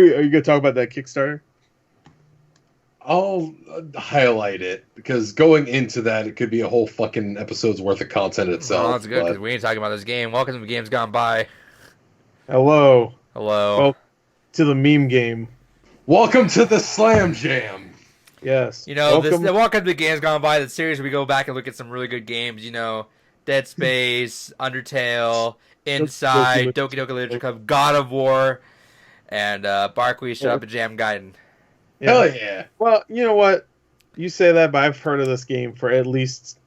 Are you gonna talk about that Kickstarter? I'll highlight it because going into that, it could be a whole fucking episode's worth of content itself. Oh, that's good because we ain't talking about this game. Welcome to the Games Gone By. Hello. Hello. Well, to the meme game. Welcome to the Slam Jam. Yes. You know, welcome to the Games Gone By, the series where we go back and look at some really good games. You know, Dead Space, Undertale, Inside, Doki Doki Literature Club, God of War, and Barkley, Shut Up and Jam Gaiden. Yeah. Hell yeah. Well, you know what? You say that, but I've heard of this game for at least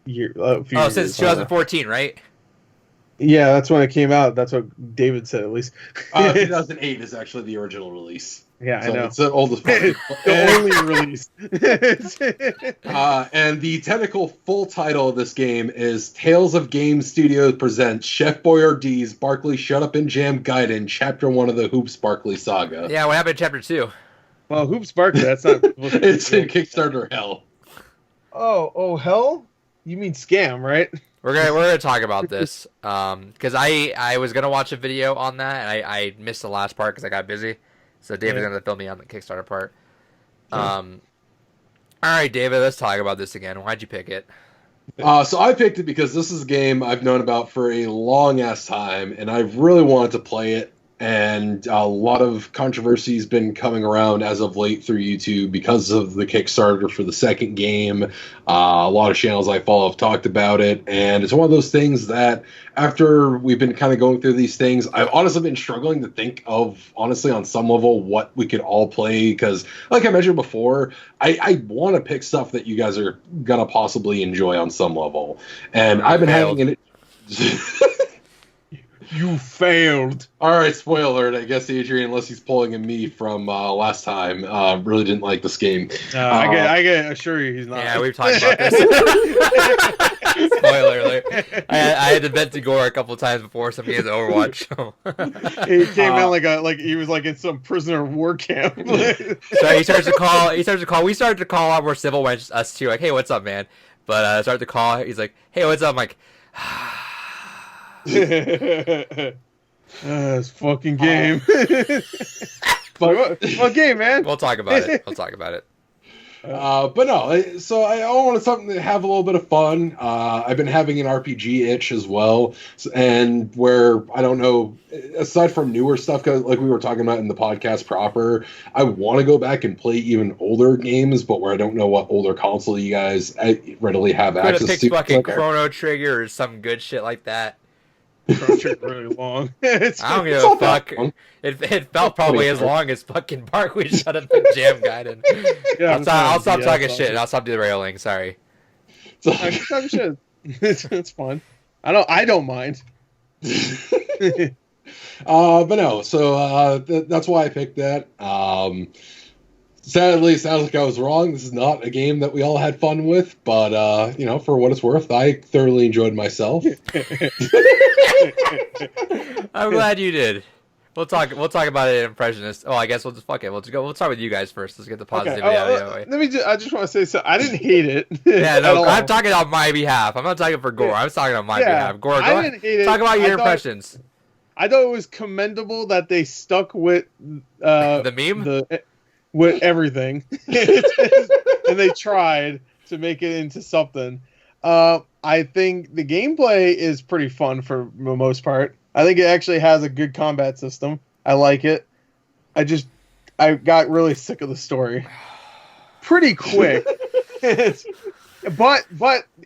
a few years. Since 2014, right? Yeah, that's when it came out. That's what David said, at least. 2008 is actually the original release. Yeah, so I know. It's the oldest part. The only release. And the technical full title of this game is Tales of Game Studios presents Chef Boyardee's Barkley Shut Up and Jam Gaiden, Chapter 1 of the Hoops Barkley saga. Yeah, what happened in Chapter 2? Well, Hoops Barkley, that's not... It's in Kickstarter hell. Oh, hell? You mean scam, right? We're gonna talk about this because I was gonna watch a video on that and I missed the last part because I got busy. So David's gonna fill me on the Kickstarter part. All right, David, let's talk about this again. Why'd you pick it? So I picked it because this is a game I've known about for a long ass time, and I really wanted to play it. And a lot of controversy has been coming around as of late through YouTube because of the Kickstarter for the second game. A lot of channels I follow have talked about it, and it's one of those things that after we've been kind of going through these things, I've honestly been struggling to think of, honestly, on some level, what we could all play, because, like I mentioned before, I want to pick stuff that you guys are going to possibly enjoy on some level. And I've been having it... You failed. All right, spoiler alert. I guess Adrian, unless he's pulling a me from last time, really didn't like this game. I can assure you he's not. Yeah, we've talked about this. Spoiler alert. I had to bet to Gore a couple times before some games of Overwatch. He came out like he was like in some prisoner of war camp. So he starts to call. We started to call a lot more civil when it's us two. Like, hey, what's up, man? But I started to call. He's like, hey, what's up? I'm like. This fucking game. What game, man? We'll talk about it. But no, so I wanted something to have a little bit of fun. I've been having an RPG itch as well, and where, I don't know, aside from newer stuff, like we were talking about in the podcast proper, I want to go back and play even older games, but where I don't know what older console you guys readily have access to. Could have picked fucking Chrono Trigger or some good shit like that. Really long. I don't give a fuck. It felt probably as long as fucking Barkley Shut Up and Jam Gaiden. Yeah, I'll stop talking shit and I'll stop derailing. Sorry. Talk shit. It's fun. I don't mind. But no, so that's why I picked that. Sadly, it sounds like I was wrong. This is not a game that we all had fun with, but for what it's worth, I thoroughly enjoyed myself. I'm glad you did. We'll talk about it in Impressionist. Oh, I guess we'll just fuck it. We'll start with you guys first. Let's get the positivity out of the way. I just want to say so. I didn't hate it. Yeah, no, I'm talking on my behalf. I'm not talking for Gore. I'm talking on my behalf. Gore, go ahead. Talk about your impressions. I thought it was commendable that they stuck with the meme. With everything, and they tried to make it into something. I think the gameplay is pretty fun for the most part. I think it actually has a good combat system. I like it. I got really sick of the story pretty quick. but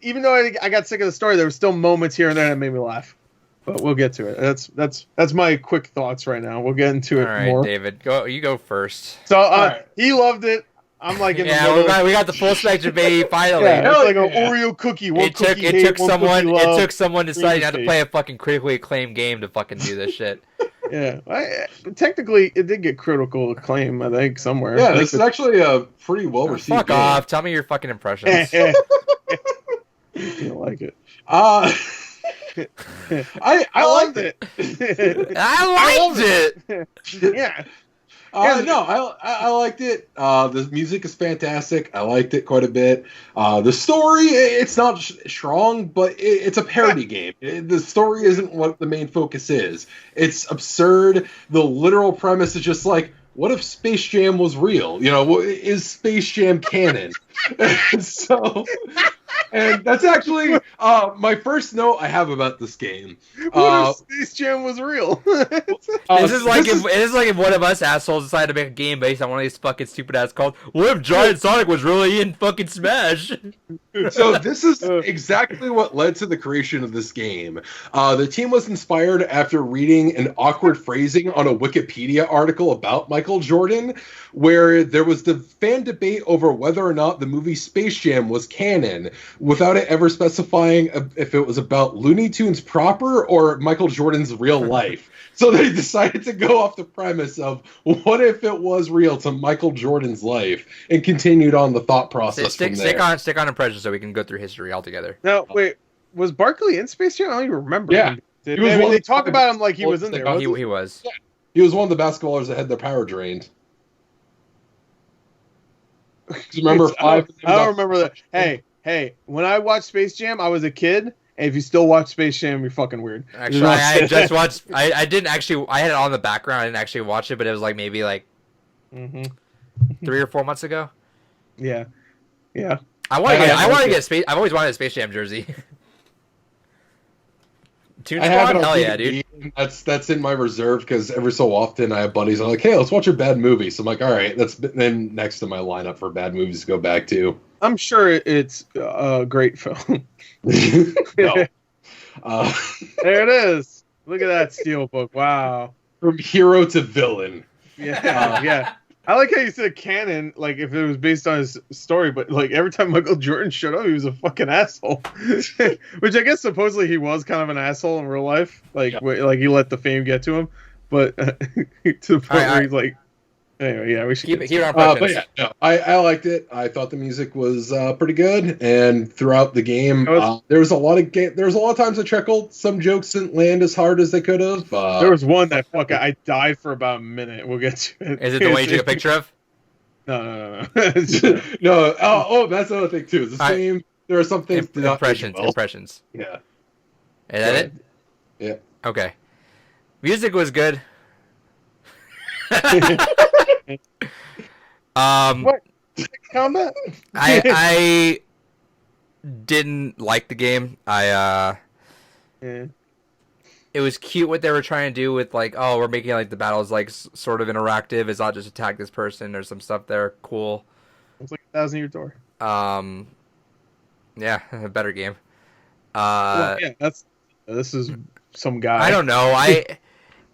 even though I got sick of the story, there were still moments here and there that made me laugh. But we'll get to it. That's my quick thoughts right now. We'll get into it more. All right, David, you go first. So he loved it. I'm like in the middle. We got the full spectrum, baby. Finally, it's like an Oreo cookie. It took someone deciding not to play a fucking critically acclaimed game to fucking do this shit. Yeah, technically it did get critical acclaim. I think somewhere. Yeah, this is actually a pretty well received. Fuck game. off! Tell me your fucking impressions. You don't like it. I loved it. I liked it. Yeah. No, I liked it. The music is fantastic. I liked it quite a bit. The story, it's not strong, but it's a parody game. The story isn't what the main focus is. It's absurd. The literal premise is just like, what if Space Jam was real? You know, is Space Jam canon? And that's actually my first note I have about this game. What if Space Jam was real? This is like if one of us assholes decided to make a game based on one of these fucking stupid ass called "What if Giant Sonic was really in fucking Smash?" So this is exactly what led to the creation of this game. The team was inspired after reading an awkward phrasing on a Wikipedia article about Michael Jordan, where there was the fan debate over whether or not the movie Space Jam was canon, without it ever specifying if it was about Looney Tunes proper or Michael Jordan's real life. So they decided to go off the premise of what if it was real to Michael Jordan's life, and continued on the thought process from there. Stick on impression so we can go through history altogether. Now, wait, was Barkley in Space Jam? I don't even remember. Yeah. They talk about him like he was in there. He was. Yeah. He was one of the basketballers that had their power drained. Do you remember I don't remember that. Hey, when I watched Space Jam, I was a kid. And if you still watch Space Jam, you're fucking weird. Actually, I just watched. I didn't actually. I had it on the background. I didn't actually watch it, but it was like maybe like 3 or 4 months ago. Yeah. I want to get Space. I've always wanted a Space Jam jersey. I have it. Hell yeah, dude. That's in my reserve because every so often I have buddies. I'm like, hey, let's watch a bad movie. So I'm like, all right, that's then next to my lineup for bad movies to go back to. I'm sure it's a great film. No. There it is. Look at that steelbook. Wow. From hero to villain. Yeah. I like how you said canon, like if it was based on his story, but like every time Michael Jordan showed up, he was a fucking asshole. Which I guess supposedly he was kind of an asshole in real life. Like, like he let the fame get to him, but to the point where he's like, anyway, yeah, we should keep it on but yeah, no, I liked it. I thought the music was pretty good, and throughout the game, there was a lot of times I chuckled. Some jokes didn't land as hard as they could have. There was one that I died for about a minute. We'll get to it. Is it the one you took a picture of? No. No. Oh, that's another thing too. It's the same. There are some things. Impressions. Yeah. Is that it? Yeah. Okay. Music was good. What? Combat? I didn't like the game. It was cute what they were trying to do with like, oh, we're making like the battles like sort of interactive. It's not just attack this person. There's some stuff there. Cool. It's like 1,000 Year Door. Yeah, a better game. This is some guy. I don't know.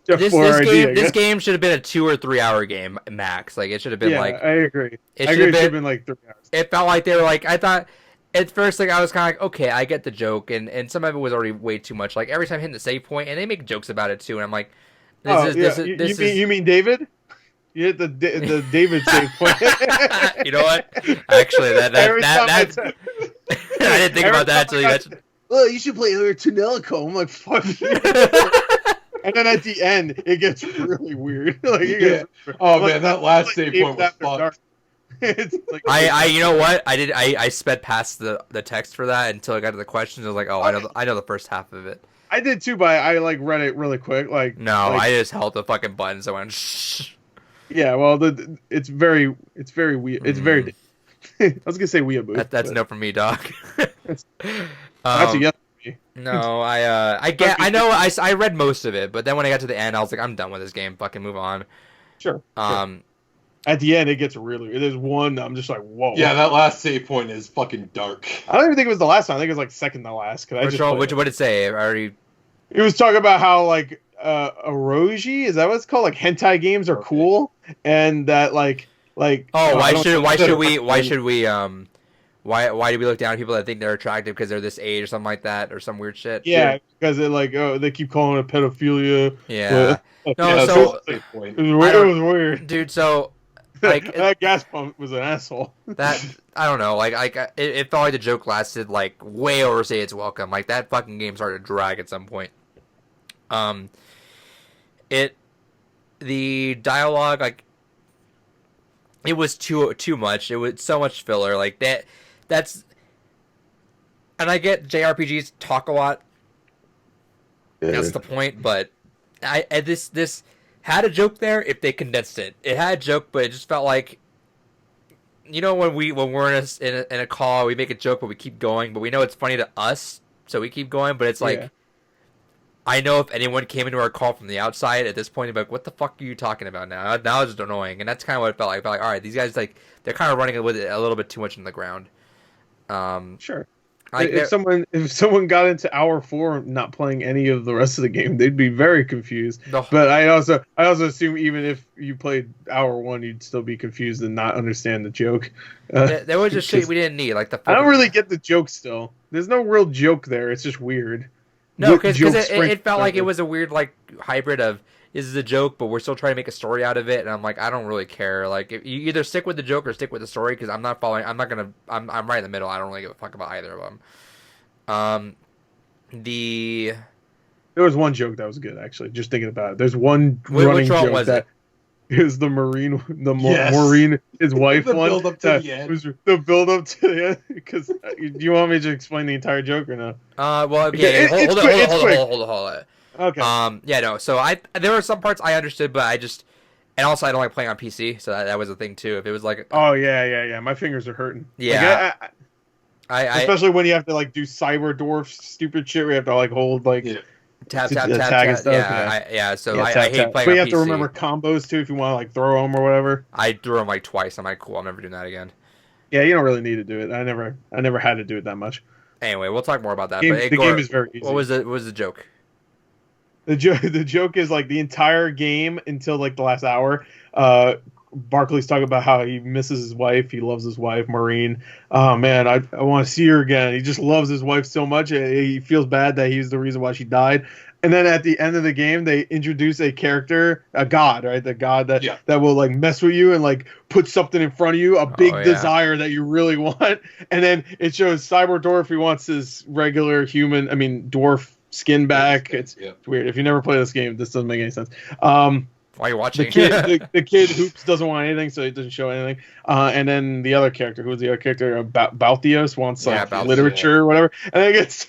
This game should have been a 2 or 3 hour game max. Like it should have been like. I agree. It should have been like 3 hours. It felt like they were like, I thought at first, like I was kind of like, okay, I get the joke, and some of it was already way too much. Like every time hitting the save point, and they make jokes about it too, and I'm like, you mean David? You hit the David save point. You know what? Actually, that I didn't think about that until you mentioned. Well, you should play Tunelico. I'm like, fuck you. And then at the end, it gets really weird. Man, that last save point was fucked. You know what? I sped past the text for that until I got to the questions. I was like, oh, I know the first half of it. I did too, but I like read it really quick. I just held the fucking buttons. I went, shh. Yeah, well, it's very weird. It's very. I was gonna say weird. That's no from me, Doc. That's a yes. No, I know. I read most of it, but then when I got to the end, I was like, I'm done with this game. Fucking move on. Sure. At the end, it gets really. There's one. I'm just like, whoa. Yeah, that last save point is fucking dark. I don't even think it was the last one. I think it was like second to last. What did it say? I already. It was talking about how like eroji, is that what it's called? Like hentai games are cool, and that like. Oh, why do we look down at people that think they're attractive because they're this age or something like that or some weird shit? Yeah, because they keep calling it pedophilia. Yeah. It was weird, dude. So like that gas pump was an asshole. That I don't know. It felt like the joke lasted like way overstayed its welcome. Like that fucking game started to drag at some point. The dialogue, like it was too much. It was so much filler. Like that. That's and I get JRPGs talk a lot. Yeah. That's the point. But this had a joke there if they condensed it. It had a joke, but it just felt like, you know, when we're in a call, we make a joke, but we keep going, but we know it's funny to us, so we keep going. But it's like, yeah. I know if anyone came into our call from the outside at this point, they'd be like, what the fuck are you talking about now? Now it's just annoying, and that's kind of what it felt like. I felt like, all right, these guys, like, they're kind of running with it a little bit too much in the ground. Sure. Like if someone got into hour 4 not playing any of the rest of the game, they'd be very confused. But I also assume even if you played hour 1, you'd still be confused and not understand the joke. There was just shit we didn't need. Like I don't really get the joke still. There's no real joke there. It's just weird. No, because it felt like it was a weird like hybrid of, this is a joke, but we're still trying to make a story out of it, and I'm like, I don't really care. Like, if you either stick with the joke or stick with the story, because I'm not following. I'm right in the middle. I don't really give a fuck about either of them. There was one joke that was good, actually. Just thinking about it, there's one running joke was that is the Marine, Maureen, his wife the one. Build up to the end. Was the build up to the end. Because do you want me to explain the entire joke or no? Well, yeah. Hold on. Okay. Yeah, no. So there were some parts I understood, but and also I don't like playing on PC, so that was a thing too. If it was like, oh yeah, my fingers are hurting. Yeah. Like, I especially when you have to like do cyber dwarf stupid shit, we have to like hold like tap and stuff. Yeah. So I hate playing. But you have to remember combos too if you want to like throw them or whatever. I threw them like twice. I'm like, cool. I'm never doing that again. Yeah, you don't really need to do it. I never had to do it that much. Anyway, we'll talk more about that. The game is very easy. What was the joke? The joke is like the entire game until like the last hour. Barkley's talking about how he misses his wife. He loves his wife, Maureen. Oh man, I want to see her again. He just loves his wife so much. He feels bad that he's the reason why she died. And then at the end of the game, they introduce a character, a god, right? The god that will like mess with you and like put something in front of you, a big desire that you really want. And then it shows Cyber Dwarf. He wants his regular dwarf skin back. It's weird. If you never play this game, this doesn't make any sense. Why are you watching? The kid Hoops doesn't want anything, so he doesn't show anything. And then the other character, who was the other character? Balthios wants literature or whatever. And then it gets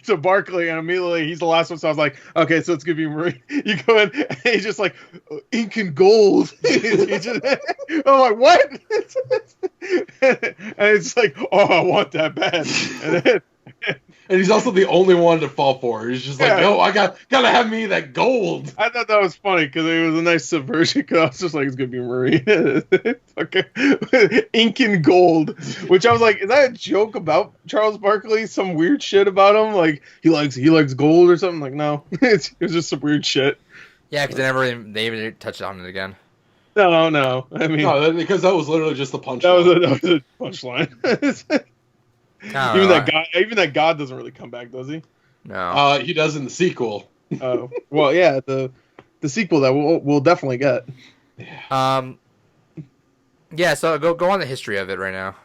to Barkley, and immediately he's the last one. So I was like, okay, so it's gonna be Marie. You go in, and he's just like ink and gold. I'm like, what? And it's like, oh, I want that bad. And then. And he's also the only one to fall for. He's just like, no, I gotta have me that gold. I thought that was funny because it was a nice subversion. Because I was just like, it's gonna be Marie, ink and gold. Which I was like, is that a joke about Charles Barkley? Some weird shit about him? Like he likes gold or something? Like no, it was just some weird shit. Yeah, because they even touched on it again. No. I mean, no, because that was literally just the punchline. That was a punchline. Even that god doesn't really come back, does he? No. He does in the sequel. Well, yeah, the sequel that we'll definitely get. Yeah. So go on the history of it right now.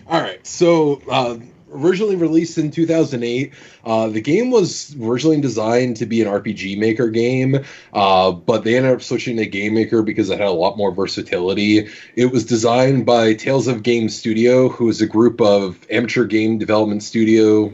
All right. So originally released in 2008, the game was originally designed to be an RPG Maker game, but they ended up switching to Game Maker because it had a lot more versatility. It was designed by Tales of Game Studio, who is a group of amateur game development studio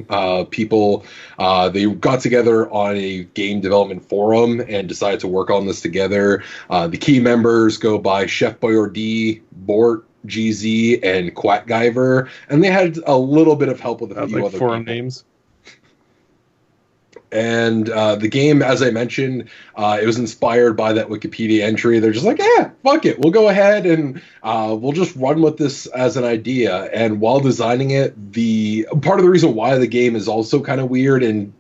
people. They got together on a game development forum and decided to work on this together. The key members go by Chef Boyardee, Bort, GZ, and Quackgiver, and they had a little bit of help with a few other forum names. And the game, as I mentioned, it was inspired by that Wikipedia entry. They're just like, fuck it. We'll go ahead and we'll just run with this as an idea. And while designing it, the part of the reason why the game is also kind of weird and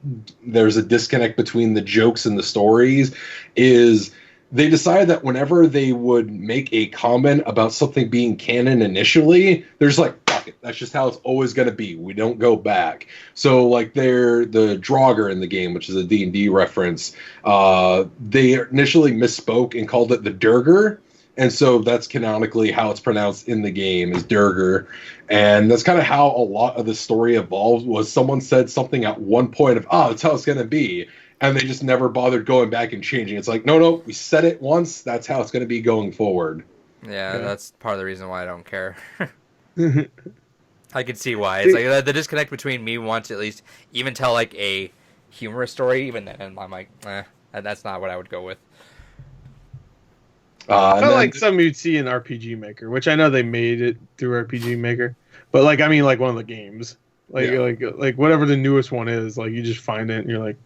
there's a disconnect between the jokes and the stories is they decided that whenever they would make a comment about something being canon initially, they're just like, fuck it, that's just how it's always going to be. We don't go back. So, like, they're the Draugr in the game, which is a D&D reference. They initially misspoke and called it the Durger. And so that's canonically how it's pronounced in the game, is Durger. And that's kind of how a lot of the story evolved, was someone said something at one point of, that's how it's going to be. And they just never bothered going back and changing. It's like, no, we said it once. That's how it's going to be going forward. Yeah, that's part of the reason why I don't care. I can see why. It's like the disconnect between me wanting to at least even tell like a humorous story, even then I'm like, that's not what I would go with. I like some you'd see in RPG Maker, which I know they made it through RPG Maker, but like I mean like one of the games, like whatever the newest one is, like you just find it and you're like,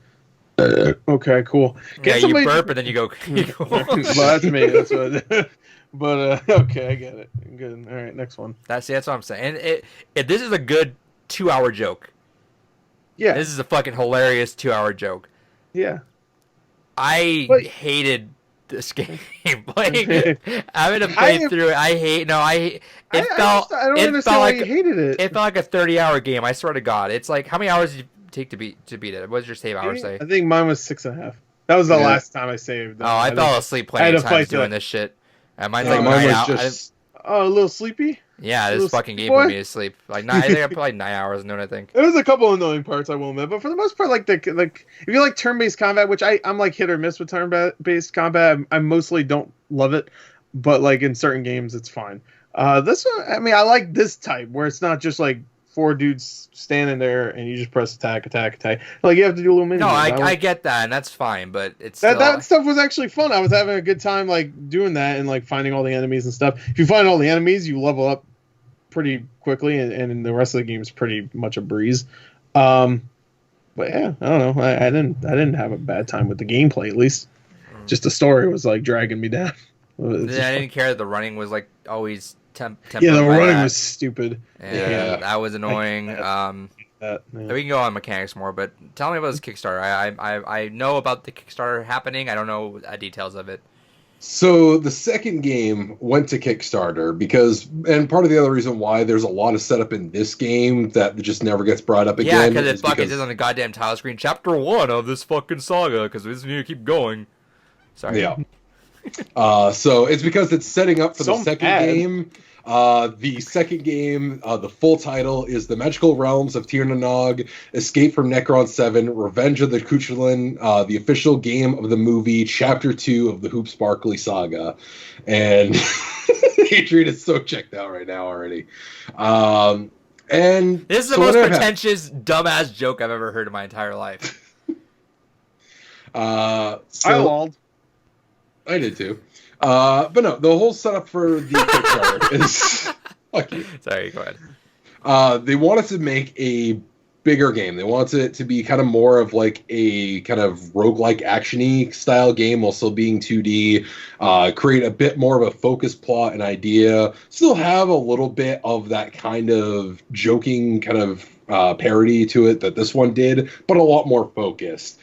okay, cool. You burp and then you go. Well, that's me. That's what. But okay, I get it. Good. All right, next one. That's what I'm saying. And this is a good 2-hour joke. Yeah, this is a fucking hilarious 2-hour joke. Yeah, I hated this game. Like, having to play through it, I hate. I don't understand why you hated it. It felt like a 30-hour game. I swear to God, it's like how many hours did you take to beat it? What did your save hours say? I think mine was 6.5. That was the last time I saved. I fell asleep plenty of times doing this shit. Mine's like mine was just a little sleepy. Yeah, this fucking game put me to sleep. Like I think I put like 9 hours into it. I think there was a couple annoying parts I will admit, but for the most part, like if you like turn-based combat, which I'm like hit or miss with turn-based combat. I mostly don't love it, but like in certain games, it's fine. This one, I mean, I like this type where it's not just like 4 dudes standing there and you just press attack. Like you have to do a little mini. No, I get that, and that's fine, but it's that stuff was actually fun. I was having a good time like doing that and like finding all the enemies and stuff. If you find all the enemies, you level up pretty quickly, and the rest of the game is pretty much a breeze. But yeah, I don't know. I didn't have a bad time with the gameplay, at least. Just the story was like dragging me down. I didn't care that the running was like always the running was stupid. That was annoying. We can go on mechanics more, but tell me about this Kickstarter. I know about the Kickstarter happening. I don't know details of it. So the second game went to Kickstarter and part of the other reason why there's a lot of setup in this game that just never gets brought up again. Yeah, because it says on the goddamn title screen, Chapter 1 of this fucking saga, because we just need to keep going. Sorry. Yeah. So it's because it's setting up for the second game. The second game, the full title is The Magical Realms of Tir na Nog, Escape from Necron 7, Revenge of the Cuchulainn, the official game of the movie, Chapter 2 of the Hoops Barkley saga. And Adrian is so checked out right now already. And this is the most pretentious, dumbass joke I've ever heard in my entire life. I lulled. I did too. But no, the whole setup for the Kickstarter is... Fuck you. Sorry, go ahead. They wanted to make a bigger game. They wanted it to be kind of more of like a kind of roguelike action-y style game while still being 2D. Create a bit more of a focused plot and idea. Still have a little bit of that kind of joking kind of parody to it that this one did, but a lot more focused.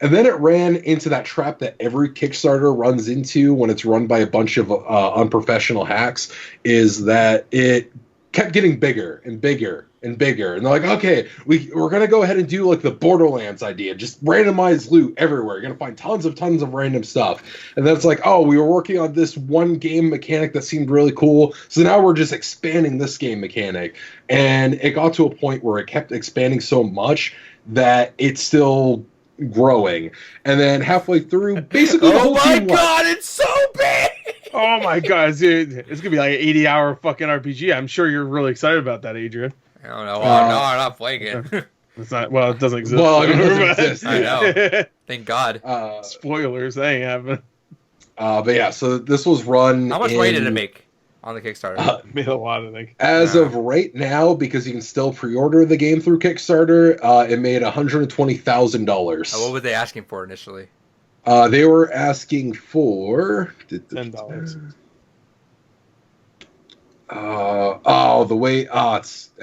And then it ran into that trap that every Kickstarter runs into when it's run by a bunch of unprofessional hacks, is that it kept getting bigger and bigger and bigger. And they're like, okay, we're going to go ahead and do like the Borderlands idea. Just randomized loot everywhere. You're going to find tons of random stuff. And then it's like, oh, we were working on this one game mechanic that seemed really cool. So now we're just expanding this game mechanic. And it got to a point where it kept expanding so much that it's still growing, and then halfway through, basically the whole team Oh my god, it's so big! Oh my god, dude. It's gonna be like an 80-hour fucking RPG. I'm sure you're really excited about that, Adrian. I don't know. No, I'm not playing it. It's not. Well, it doesn't exist. Well, it doesn't exist. I know. Thank God. Spoilers. That ain't happening. But yeah, so this was run. How much money did it make on the Kickstarter? Made a lot, I think. As of right now, because you can still pre-order the game through Kickstarter, it made $120,000. What were they asking for initially? They were asking for $10. I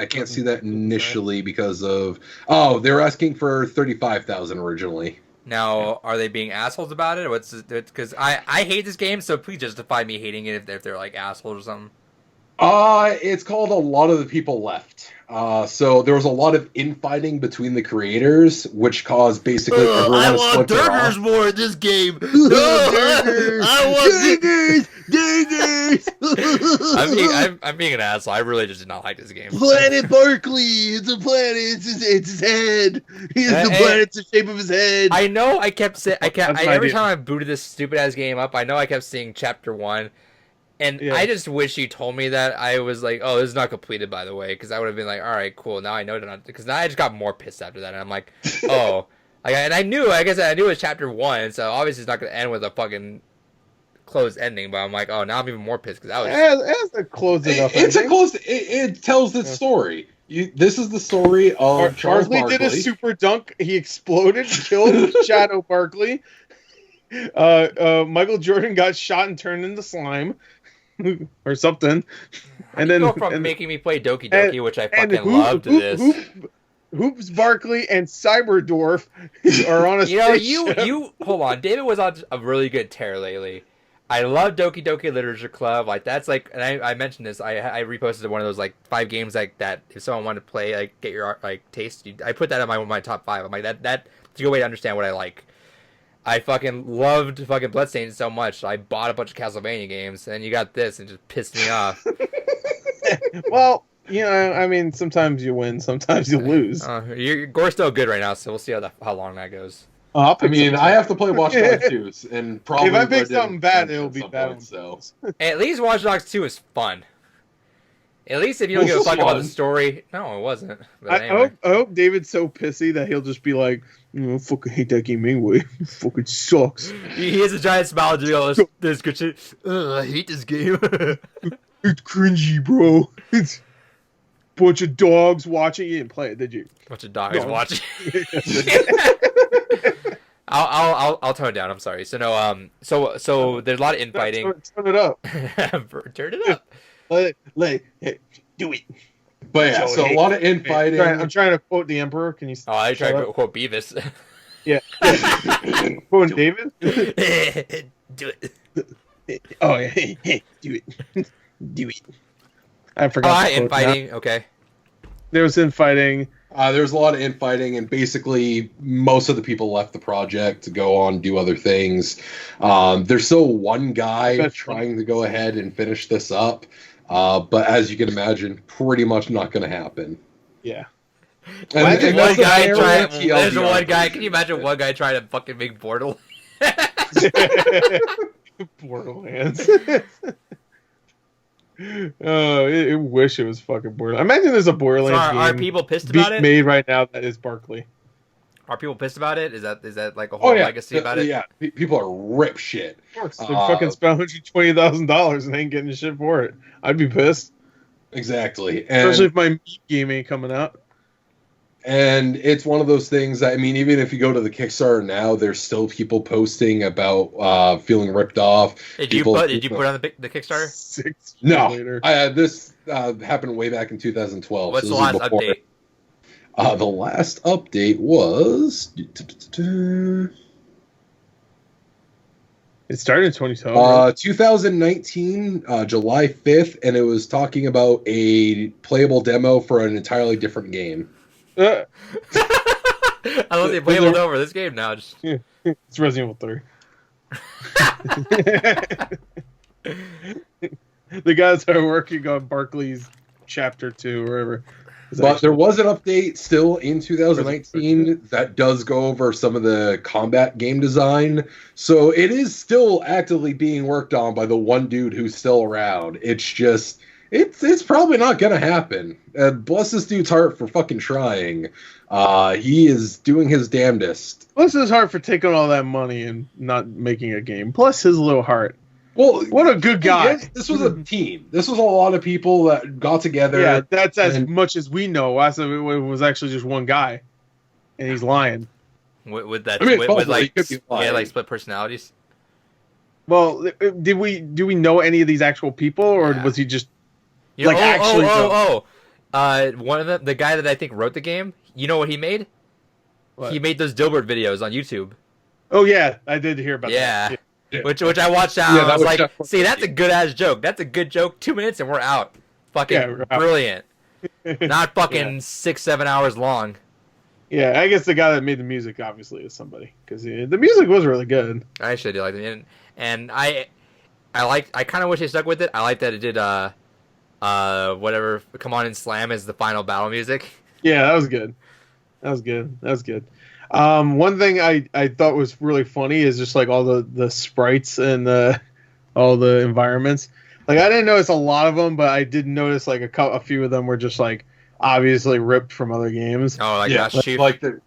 can't see that initially because of they were asking for $35,000 originally. Now, are they being assholes about it? What's because I hate this game, so please justify me hating it if they're like assholes or something. It's called A Lot of the People Left. So there was a lot of infighting between the creators, which caused basically everyone I to want splinter burgers off. more in this game. I want burgers. Burgers. I'm being an asshole. I really just did not like this game. Planet Barkley. It's a planet. It's his head. The planet's the shape of his head. I know. Every time I booted this stupid ass game up, I know I kept seeing Chapter 1. And I just wish you told me that. I was like, oh, this is not completed, by the way, because I would have been like, all right, cool. Now I know that. Because now I just got more pissed after that, and I'm like, oh, and I knew, like I said, I knew it was chapter 1, so obviously it's not gonna end with a fucking closed ending. But I'm like, oh, now I'm even more pissed because that was. It has a closed enough. It's a closed. It tells its story. This is the story of Charles Barkley. Did a super dunk. He exploded, killed Shadow Barkley. Michael Jordan got shot and turned into slime. Or something, and then go from making me play Doki Doki, which I fucking loved, to this. Hoops Barkley and Cyberdwarf are on a spaceship. You hold on. David was on a really good tear lately. I love Doki Doki Literature Club. Like that's like, and I mentioned this. I reposted one of those like 5 games like that. If someone wanted to play, like get your like taste, I put that on my top 5. I'm like that's a good way to understand what I like. I fucking loved fucking Bloodstained so much. So I bought a bunch of Castlevania games, and you got this, and it just pissed me off. Well, you know, I mean, sometimes you win, sometimes you lose. Gore's still good right now, so we'll see how long that goes. I have to play Watch Dogs 2, and probably if I pick something bad, it'll be bad. Point, so. At least Watch Dogs 2 is fun. At least if you don't give a fuck about the story. No, it wasn't. But anyway. I hope David's so pissy that he'll just be like, I fucking hate that game anyway. It fucking sucks. He has a giant smile and goes, this good shit. I hate this game. It's cringy, bro. It's bunch of dogs watching. You didn't play it, did you? Bunch of dogs watching. I'll tone it down. I'm sorry. So no. So there's a lot of infighting. Turn it up. Turn it up. Hey, do it. But yeah, so a lot of infighting. I'm trying to quote the Emperor. Can you? Oh, I tried to quote Beavis. Yeah. Quoting David. Do it. Oh yeah, hey, do it. Do it. I forgot. Infighting. Okay. There was infighting. There's a lot of infighting, and basically most of the people left the project to go on do other things. There's still one guy trying to go ahead and finish this up, but as you can imagine, pretty much not going to happen. Yeah. And one guy there's one guy. Can you imagine one guy trying to fucking make Borderlands? Borderlands. Oh, I wish it was fucking Borderlands. Imagine there's a Borderlands game. Are people pissed about it? Made right now that is Barkley. Are people pissed about it? Is that like a whole legacy about it? Yeah, people are rip shit. Of course, they fucking spent $120,000 and ain't getting shit for it. I'd be pissed. Exactly, especially if my Meat game ain't coming out. And it's one of those things that, I mean, even if you go to the Kickstarter now, there's still people posting about feeling ripped off. Did you put on the Kickstarter? 6 years later. This happened way back in 2012. What's the last update? The last update was... It started in 2012. 2019, July 5th, and it was talking about a playable demo for an entirely different game. I love the playable over this game now. Yeah, it's Resident Evil 3. The guys are working on Barkley's Chapter 2 or whatever. But there was an update still in 2019 that does go over some of the combat game design. So it is still actively being worked on by the one dude who's still around. It's just... It's probably not going to happen. Bless this dude's heart for fucking trying. He is doing his damnedest. Bless his heart for taking all that money and not making a game. Bless his little heart. Well, what a good guy. This was a team. This was a lot of people that got together. Yeah, that's as much as we know. It was actually just one guy, and he's lying. With like split personalities. Well, do we know any of these actual people, or was he just... one of the guy that I think wrote the game, you know what he made? What? He made those Dilbert videos on YouTube. Oh yeah, I did hear about that. Yeah. Which I watched out. I was like, see, that's a good ass joke. That's a good joke. 2 minutes and we're out. Fucking brilliant. Not fucking 6-7 hours long. Yeah, I guess the guy that made the music obviously is somebody, because the music was really good. I actually do like it, and I kind of wish they stuck with it. I like that it did whatever, Come On and Slam is the final battle music. Yeah, that was good. One thing I thought was really funny is just like all the sprites and all the environments. Like I didn't notice a lot of them, but I did notice like a few of them were just like obviously ripped from other games. Oh, like Master Chief. Like the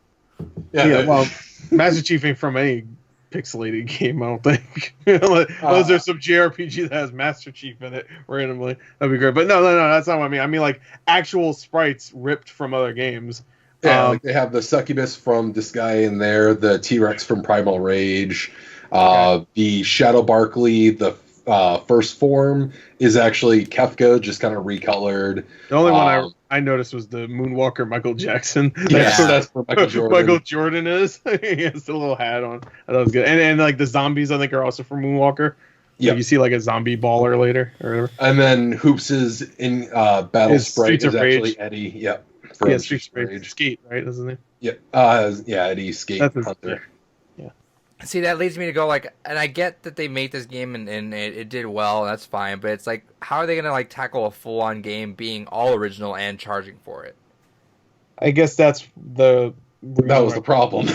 Well, Master Chief ain't from any pixelated game, I don't think. Unless there's some JRPG that has Master Chief in it randomly, that'd be great. But no, that's not what I mean. I mean like actual sprites ripped from other games. Yeah, like they have the succubus from Disgaea in there, the T-Rex from Primal Rage, the Shadow Barkley, the first form is actually Kefka, just kind of recolored. The only one I noticed was the Moonwalker Michael Jackson. That's where Michael Jordan. Michael Jordan is. He has the little hat on. I thought it was good. And like the zombies, I think, are also from Moonwalker. Yeah, you see like a zombie baller later or whatever. And then Hoops' in Battle Sprite is actually Eddie. Yep. Yeah, Streets of Rage. Skate, right? That's his name. Yep. Eddie Skate Hunter. Yeah. See, that leads me to go like, and I get that they made this game and it did well. That's fine, but it's like, how are they gonna like tackle a full-on game being all original and charging for it? I guess that was the problem.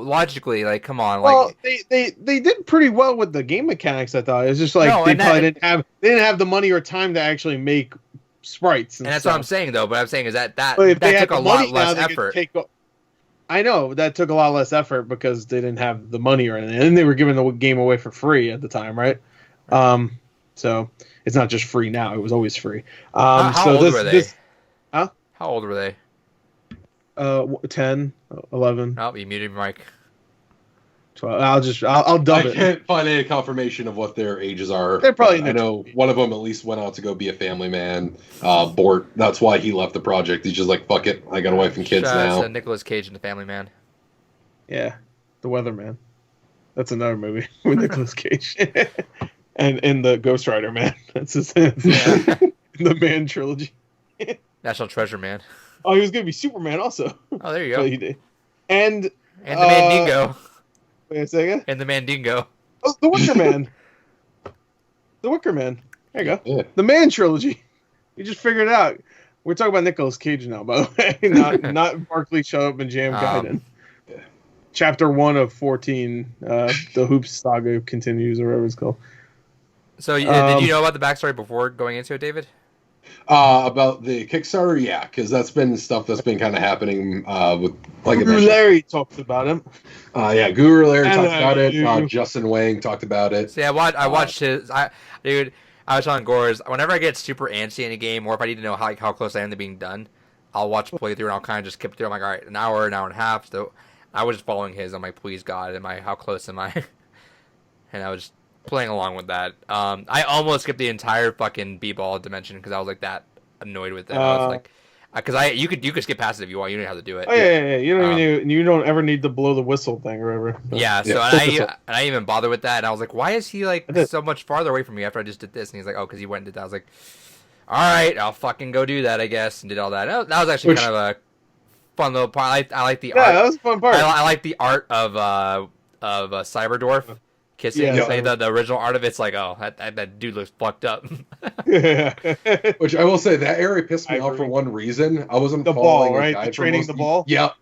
Logically, like, come on. Well, like, they did pretty well with the game mechanics. I thought it was just like they didn't have the money or time to actually make sprites. And that's stuff. what I'm saying, though. But I'm saying is that took a lot less effort. I know that took a lot less effort because they didn't have the money or anything, and they were giving the game away for free at the time, right? So it's not just free now; it was always free. How old were they? How old were they? 10, 11. Oh, you muted Mike. 12. I'll dub it. I can't find any confirmation of what their ages are. They're probably. I know one of them at least went out to go be a family man. Bort. That's why he left the project. He's just like, fuck it. I got a wife and kids now. Nicolas Cage and the Family Man. Yeah, The Weatherman. That's another movie with Nicolas Cage. and the Ghost Rider Man. That's his name. Yeah. The Man trilogy. National Treasure Man. Oh, he was gonna be Superman also. Oh, there you go. He did. And the Mandingo. Wait a second. And the Mandingo. Oh, the Wicker Man. The Wicker Man. There you go. Yeah. The Man trilogy. You just figured it out. We're talking about Nicolas Cage now, by the way. Not Barkley shut up and jam Gaiden. Yeah. Chapter 1 of 14. The Hoops Saga continues, or whatever it's called. So, did you know about the backstory before going into it, David? About the Kickstarter, yeah, because that's been stuff that's been kind of happening with like Guru Larry talked about him. Yeah, Guru Larry talked about it. Justin Wang talked about it. See, I watched his. I was on Gore's. Whenever I get super antsy in a game, or if I need to know how close I am to being done, I'll watch a playthrough and I'll kind of just skip through. I'm like, all right, an hour and a half. So I was just following his. I'm like, please God, how close am I? And I was just playing along with that. I almost skipped the entire fucking b-ball dimension because I was like that annoyed with it. I was like, because you could skip past it if you want. You don't have to do it. Oh yeah. You don't ever need to blow the whistle thing or whatever. So. Yeah. So and I didn't even bother with that. And I was like, why is he like so much farther away from me after I just did this? And he's like, oh, because he went and did that. I was like, all right, I'll fucking go do that, I guess, and did all that. That was actually kind of a fun little part. I like the art. Yeah, that was a fun part. I like the art of Cyberdwarf. Kissing, the original art of it's like, oh, that dude looks fucked up. Which I will say, that area pissed me off for one reason. I wasn't the ball, right? The training the ball. Yeah.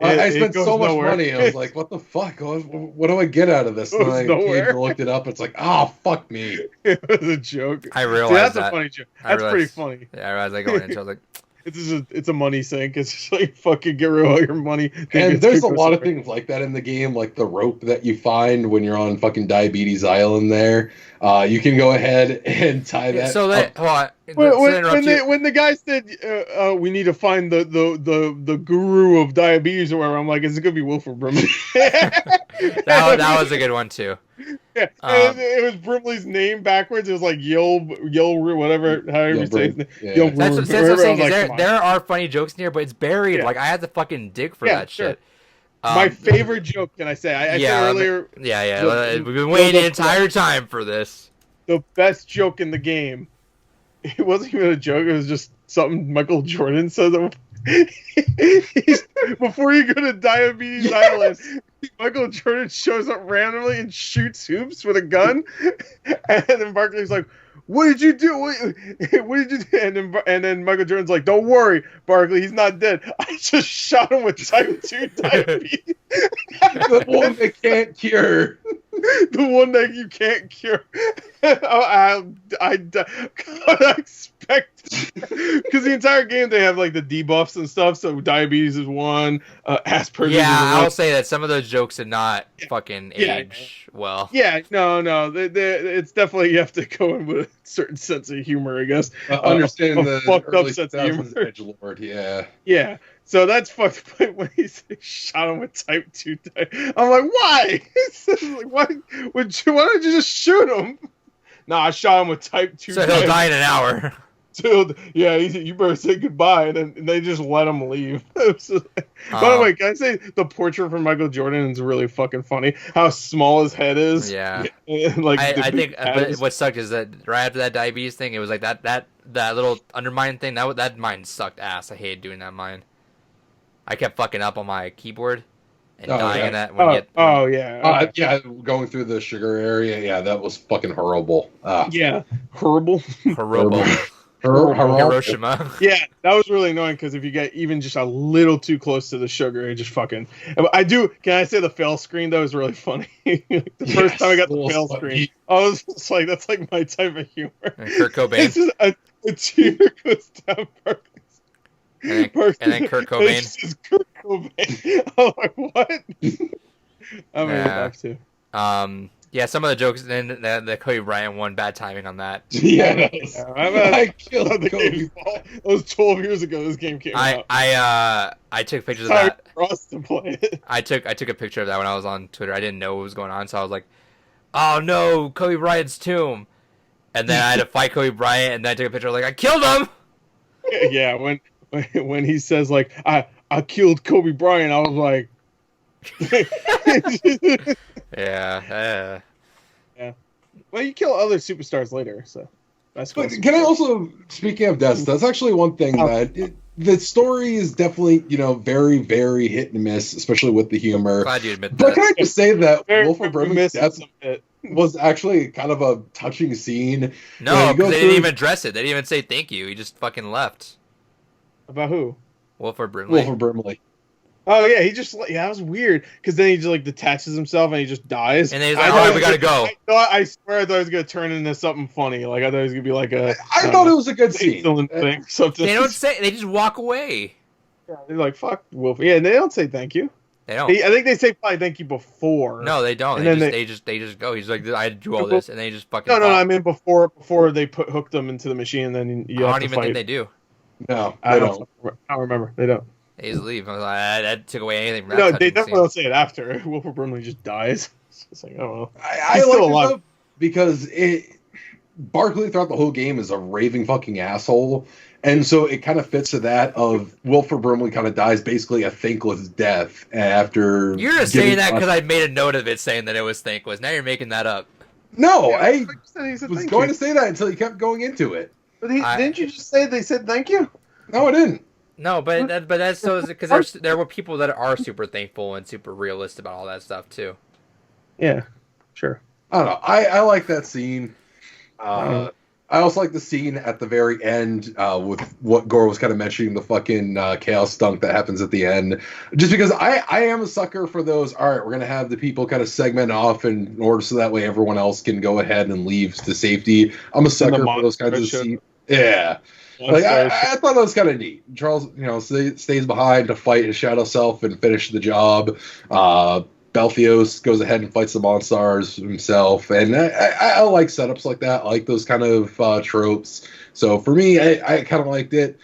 I spent so much money. I was like, what the fuck? What do I get out of this? And I came and looked it up. It's like, oh, fuck me. It was a joke. I realized that's a funny joke. That's pretty funny. Yeah, I realized going into. I was like. It's a money sink. It's just like fucking get rid of all your money. And there's a lot of things like that in the game, like the rope that you find when you're on fucking Diabetes Island there. You can go ahead and tie that. So that when the guy said we need to find the guru of diabetes or whatever, I'm like, is it gonna be Wilford Brimley? that was a good one too. Yeah, it was Brimley's name backwards. It was like Yul whatever, however you say his name. Yeah. That's what I'm saying. Like, there are funny jokes in here, but it's buried. Yeah. Like I had to fucking dig for that shit. My favorite joke, can I say? I said earlier. We've been waiting the entire time for this. The best joke in the game. It wasn't even a joke. It was just something Michael Jordan said. Before you go to Diabetes Island, Michael Jordan shows up randomly and shoots Hoops with a gun, and then Barkley's like, "What did you do? What did you do?" And then Michael Jordan's like, "Don't worry, Barkley, he's not dead. I just shot him with type 2 diabetes." The one they can't cure. The one that you can't cure. I expect because the entire game they have like the debuffs and stuff. So diabetes is one, Asperger's. Yeah, is one. I'll say that some of those jokes did not fucking age well. Yeah, no, it's definitely you have to go in with a certain sense of humor, I guess. Understand the fucked up early sense of 2000s humor. edgelord, yeah. Yeah, so that's fucked up when he shot him with type 2. I'm like, why? Like, why don't you just shoot him? No, I shot him with type 2. So he'll die in an hour. So, yeah, you better say goodbye, and they just let him leave. By the way, can I say the portrait from Michael Jordan is really fucking funny? How small his head is. Yeah. Like I think what sucked is that right after that diabetes thing, it was like that little undermine thing. That mine sucked ass. I hated doing that mine. I kept fucking up on my keyboard and dying in that. Yeah, going through the sugar area. Yeah, that was fucking horrible. Yeah, horrible. Hiroshima. Yeah, that was really annoying because if you get even just a little too close to the sugar, it just fucking. Can I say the fail screen though is really funny? The first time I got the fail screen, I was just like, that's like my type of humor. And Kurt Cobain. It's just a tear goes down Barkley's. And then Kurt Cobain. It's just Kurt Cobain. I'm like, what? I mean, have to. Yeah, some of the jokes, then the Kobe Bryant one, bad timing on that. Yeah, I killed the game. That was 12 years ago. This game came out. I took pictures of that. For us to play it. I took a picture of that when I was on Twitter. I didn't know what was going on, so I was like, "Oh no, Kobe Bryant's tomb!" And then I had to fight Kobe Bryant, and then I took a picture like I killed him. Yeah, when he says like I killed Kobe Bryant, I was like. Yeah. Well, you kill other superstars later, so that's. But can I also, speaking of deaths, that's actually one thing that the story is definitely very very hit and miss, especially with the humor. Glad you admit that. But can I just say that Wilford Brimley's death was actually kind of a touching scene? No, because they didn't even address it. They didn't even say thank you. He just fucking left. About who? Wilford Brimley. Oh yeah, that was weird because then he just like detaches himself and he just dies. And then he's like, "All right, we gotta go." I swear I thought it was gonna turn into something funny. Like I thought it was gonna be like a. I thought it was a good scene. Thing, something. They don't say. They just walk away. Yeah, they're like, "Fuck Wolf." Yeah, and they don't say thank you. They don't. I think they say probably thank you before. No, they don't. They just go. He's like, I do all this, and they just fucking. No. I mean before they hooked them into the machine, and then you have to fight. I don't even think they do. No, I don't. I don't remember. They don't. They just leave. I was like, that took away anything from that. No, they definitely don't say it after. Wilford Brimley just dies. It's like, oh well. I like it though, because Barkley throughout the whole game is a raving fucking asshole. And so it kind of fits to that of Wilford Brimley kind of dies basically a thankless death after. You're just saying that because I made a note of it saying that it was thankless. Now you're making that up. No, I was going to say that until you kept going into it. But didn't you just say they said thank you? No, I didn't. No, but that's so because there were people that are super thankful and super realist about all that stuff too. Yeah, sure. I don't know. I like that scene. I also like the scene at the very end with what Gore was kind of mentioning, the fucking chaos stunk that happens at the end. Just because I am a sucker for those. All right, we're gonna have the people kind of segment off in order so that way everyone else can go ahead and leave to safety. I'm a sucker for those kinds of scenes. Yeah. Like I thought that was kind of neat. Charles, stays behind to fight his shadow self and finish the job. Belfios goes ahead and fights the Monstars himself, and I like setups like that. I like those kind of tropes. So for me, I kind of liked it.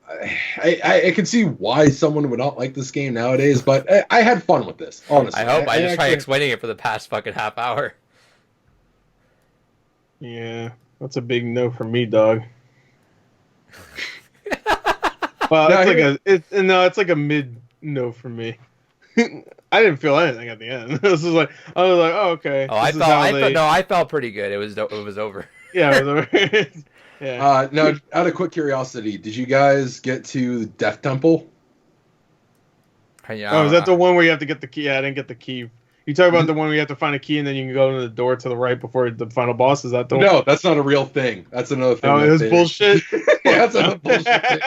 I can see why someone would not like this game nowadays, but I had fun with this. Honestly, I hope. I just tried explaining it for the past fucking half hour. Yeah, that's a big no for me, dog. Well, it's like a mid no for me. I didn't feel anything at the end. I was like, oh, okay. Oh, I felt pretty good. It was over. Yeah, it was over. Yeah. Now, out of quick curiosity, did you guys get to Death Temple? Yeah. Oh, is that the one where you have to get the key? Yeah, I didn't get the key. You talk about the one where you have to find a key and then you can go to the door to the right before the final boss? Is that the one? No, that's not a real thing. That's another thing. Oh, it was bullshit? Yeah, that's another bullshit thing.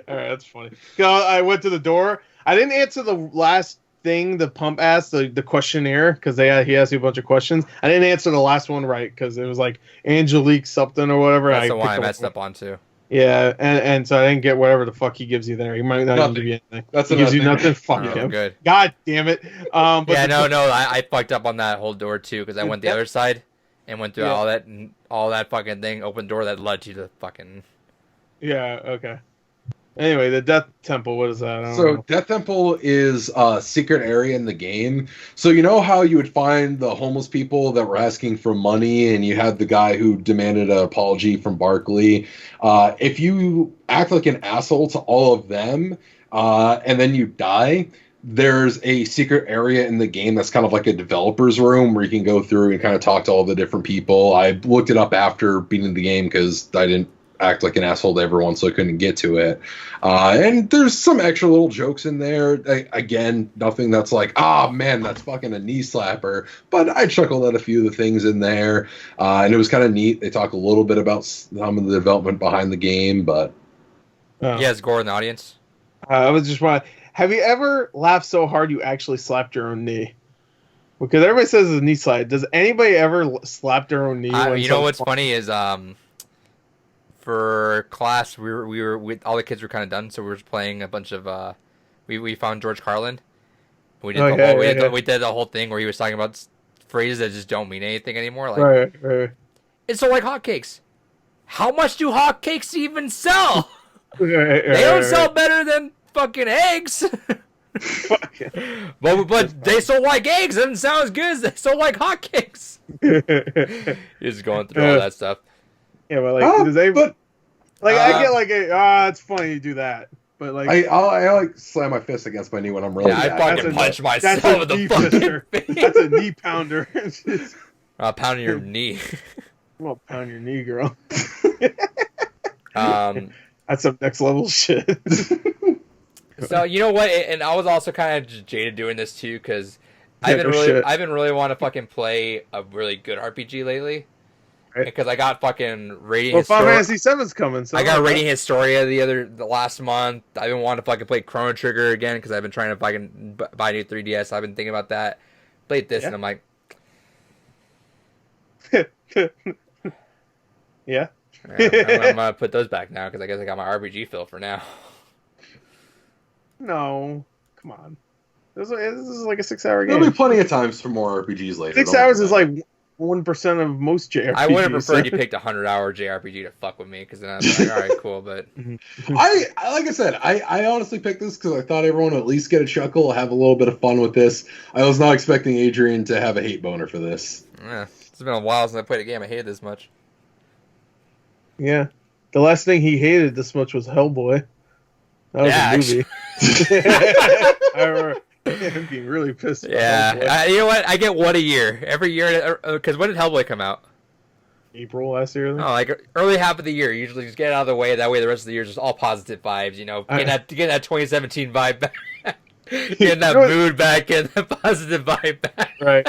All right, that's funny. I went to the door. I didn't answer the last thing the pump asked, the questionnaire, because he asked you a bunch of questions. I didn't answer the last one right because it was like Angelique something or whatever. That's the one I messed up on too. Yeah, and so I didn't get whatever the fuck he gives you there. He might not even give you anything. He gives you nothing. Fuck him. Good. God damn it. But yeah, I fucked up on that whole door too because I went the other side and went through all that fucking thing, open door that led you to fucking. Yeah. Okay. Anyway, the Death Temple, what is that? I don't know. Death Temple is a secret area in the game. So you know how you would find the homeless people that were asking for money, and you had the guy who demanded an apology from Barkley. If you act like an asshole to all of them, and then you die, there's a secret area in the game that's kind of like a developer's room where you can go through and kind of talk to all the different people. I looked it up after beating the game because I didn't act like an asshole to everyone, so I couldn't get to it. And there's some extra little jokes in there. Again, nothing that's like, man, that's fucking a knee slapper. But I chuckled at a few of the things in there. And it was kind of neat. They talk a little bit about some of the development behind the game, but... Yes, Gore in the audience. I was just wondering, have you ever laughed so hard you actually slapped your own knee? Because everybody says it's a knee slap. Does anybody ever slap their own knee? You know what's funny is... for class, we were all the kids were kind of done, so we were just playing a bunch of. We found George Carlin. We did we did the whole thing where he was talking about phrases that just don't mean anything anymore. Like, right. It's so like hotcakes. How much do hotcakes even sell? They don't sell better than fucking eggs. but they sold like eggs. It doesn't sound as good as they sold like hotcakes. He's going through all that stuff. Yeah, but like, I get like, it's funny you do that, but like, I like slam my fist against my knee when I'm really. Yeah, I fucking punch myself in the fucking face. That's a knee pounder. Pounding your knee. I'm gonna pound your knee, girl. That's some next level shit. So you know what? And I was also kind of just jaded doing this too because I've been really want to fucking play a really good RPG lately. Because I got fucking Radiant Final Fantasy VII's coming. So I got Radiant Historia the last month. I've been wanting to fucking play Chrono Trigger again because I've been trying to fucking buy a new 3DS. I've been thinking about that. Played this and I'm like, yeah. I'm gonna put those back now because I guess I got my RPG fill for now. No, come on. This is like a 6-hour game. There'll be plenty of times for more RPGs later. 6 hours is like 1% of most JRPGs. I would have preferred you picked a 100-hour JRPG to fuck with me because then I was like, all right, cool. But like I said, I honestly picked this because I thought everyone would at least get a chuckle, have a little bit of fun with this. I was not expecting Adrian to have a hate boner for this. Yeah, it's been a while since I played a game I hated this much. Yeah, the last thing he hated this much was Hellboy. That was a movie. I remember. I'm being really pissed. Yeah, you know what? I get one a year. Every year, because when did Hellboy come out? April last year. Oh, like early half of the year. Usually, just get it out of the way. That way, the rest of the year is just all positive vibes. You know, getting that 2017 vibe back, getting that mood back, getting that positive vibe back. Right.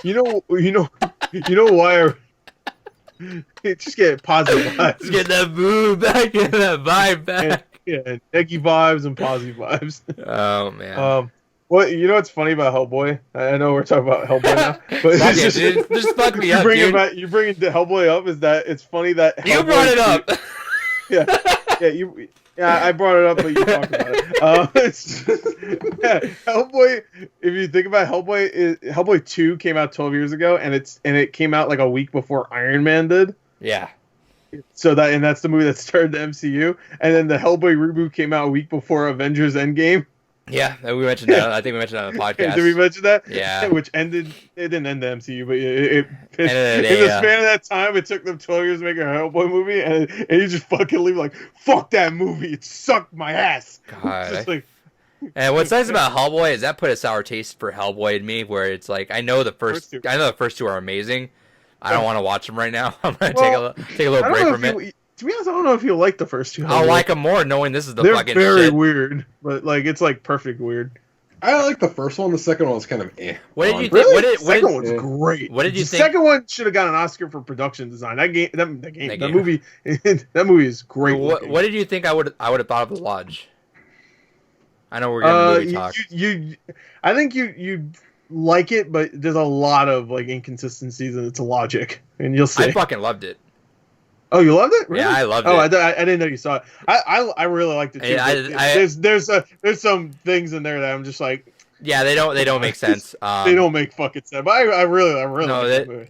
You know why? Just get positive vibes. Just get that mood back, get that vibe back. Yeah, neggy vibes and positive vibes. Oh man. Well, you know what's funny about Hellboy? I know we're talking about Hellboy now, but just fuck me up, dude. You bring the Hellboy up is that it's funny that you brought it up. I brought it up, but you talked about it. Hellboy. If you think about Hellboy 2 came out 12 years ago, and it came out like a week before Iron Man did. Yeah. So that's the movie that started the MCU, and then the Hellboy reboot came out a week before Avengers Endgame. Yeah, we mentioned that. I think we mentioned that on the podcast. Did we mention that? Yeah. Which ended. It didn't end the MCU, but in the span of that time, it took them 12 years to make a Hellboy movie, and you just fucking leave like, fuck that movie. It sucked my ass. God. And what's nice about Hellboy is that put a sour taste for Hellboy in me, where it's like I know the first two are amazing. I don't want to watch them right now. I'm gonna take a little break from it. To be honest, I don't know if you'll like the first two. I'll like them more knowing this is the fucking shit. They're very weird, but like it's like perfect weird. I like the first one. The second one was kind of eh. What did you think? Really? The second one's great. What did you think? The second one should have got an Oscar for production design. That movie is great. What did you think I would have thought of The Lodge? I know we're getting movie talk. I think you like it, but there's a lot of like inconsistencies in its logic, and you'll see. I fucking loved it. Oh, you loved it? Really? Yeah, I loved it. I didn't know you saw it. I really liked it too. There's some things in there that I'm just like. Yeah, they don't make sense. They don't make fucking sense. But I really like that movie.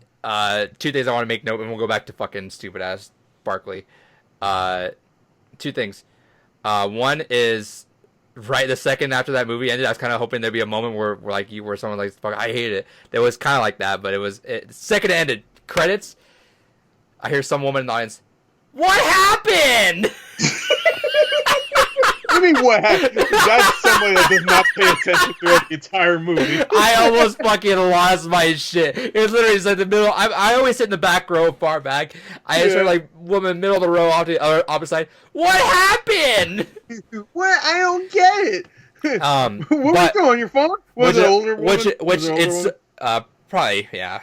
2 things I want to make note, and we'll go back to fucking stupid ass Barkley. 2 things. One is right the second after that movie ended, I was kind of hoping there'd be a moment where someone like, fuck, I hate it. It was kind of like that, but second it ended, credits. I hear some woman in the audience. What happened? I mean, what happened? That's somebody that does not pay attention throughout the entire movie. I almost fucking lost my shit. It was literally just like the middle. I always sit in the back row, far back. I just heard like woman middle of the row off the other opposite side. What happened? What? I don't get it. What was going on your phone? Was it older woman? Which it's probably yeah.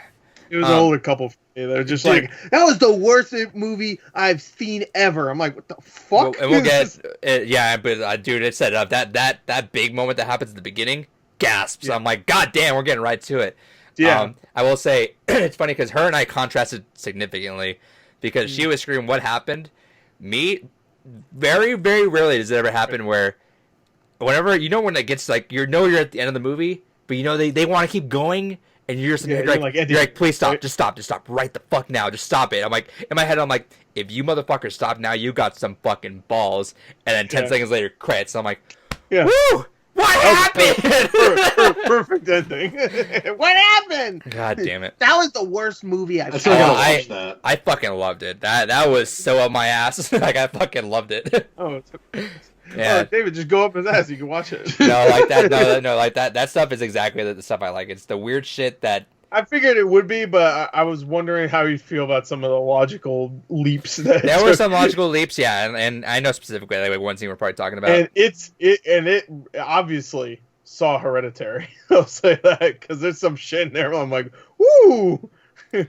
It was an older couple. They're just like, that was the worst movie I've seen ever. I'm like, what the fuck? And we'll get yeah, but dude, it set up that big moment that happens at the beginning. Gasps. Yeah. I'm like, god damn, we're getting right to it. Yeah. I will say it's funny because her and I contrasted significantly because she was screaming, "What happened?" Me, very very rarely does it ever happen where, whenever when it gets like you're at the end of the movie, but they want to keep going. And you're like, please stop, right? just stop, right the fuck now, just stop it. I'm like, in my head, I'm like, if you motherfuckers stop now, you got some fucking balls. And then 10 seconds later, credits. I'm like, woo, what happened? Perfect ending. What happened? God damn it. That was the worst movie I've seen. I fucking loved it. That was so up my ass. Like, I fucking loved it. Oh, yeah, David, just go up his ass. You can watch it. No, like that. No, like that. That stuff is exactly the stuff I like. It's the weird shit that I figured it would be, but I was wondering how you feel about some of the logical leaps. There were some logical leaps, yeah, and I know specifically like one scene we're probably talking about. And it obviously saw Hereditary. I'll say that because there's some shit in there. Where I'm like, woo!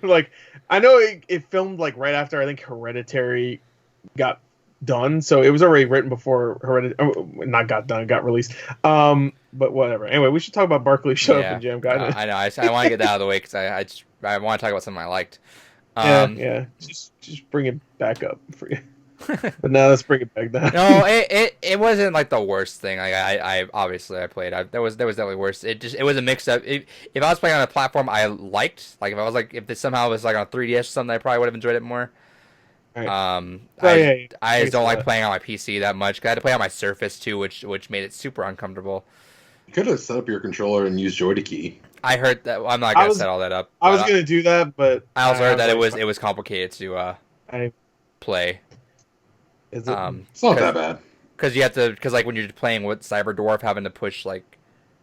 Like I know it filmed like right after I think Hereditary got done, so it was already written before not got done, got released. But whatever. Anyway, we should talk about Barkley. Shut up and Jam Gaiden. I know. I want to get that out of the way because I want to talk about something I liked. Yeah. Just bring it back up for you. But now let's bring it back down. No, it wasn't like the worst thing. Like I obviously I played. There was definitely worse. It was a mix up. If I was playing on a platform I liked, like if this somehow was like on 3DS or something, I probably would have enjoyed it more. Right. I just don't like playing on my PC that much. I had to play on my Surface too, which made it super uncomfortable. You could have set up your controller and used JoyToKey. I heard that. I'm not gonna set all that up. I was gonna do that, but I also heard that it was complicated to play. Is it? It's not that bad. Because like when you're playing with Cyber Dwarf, having to push the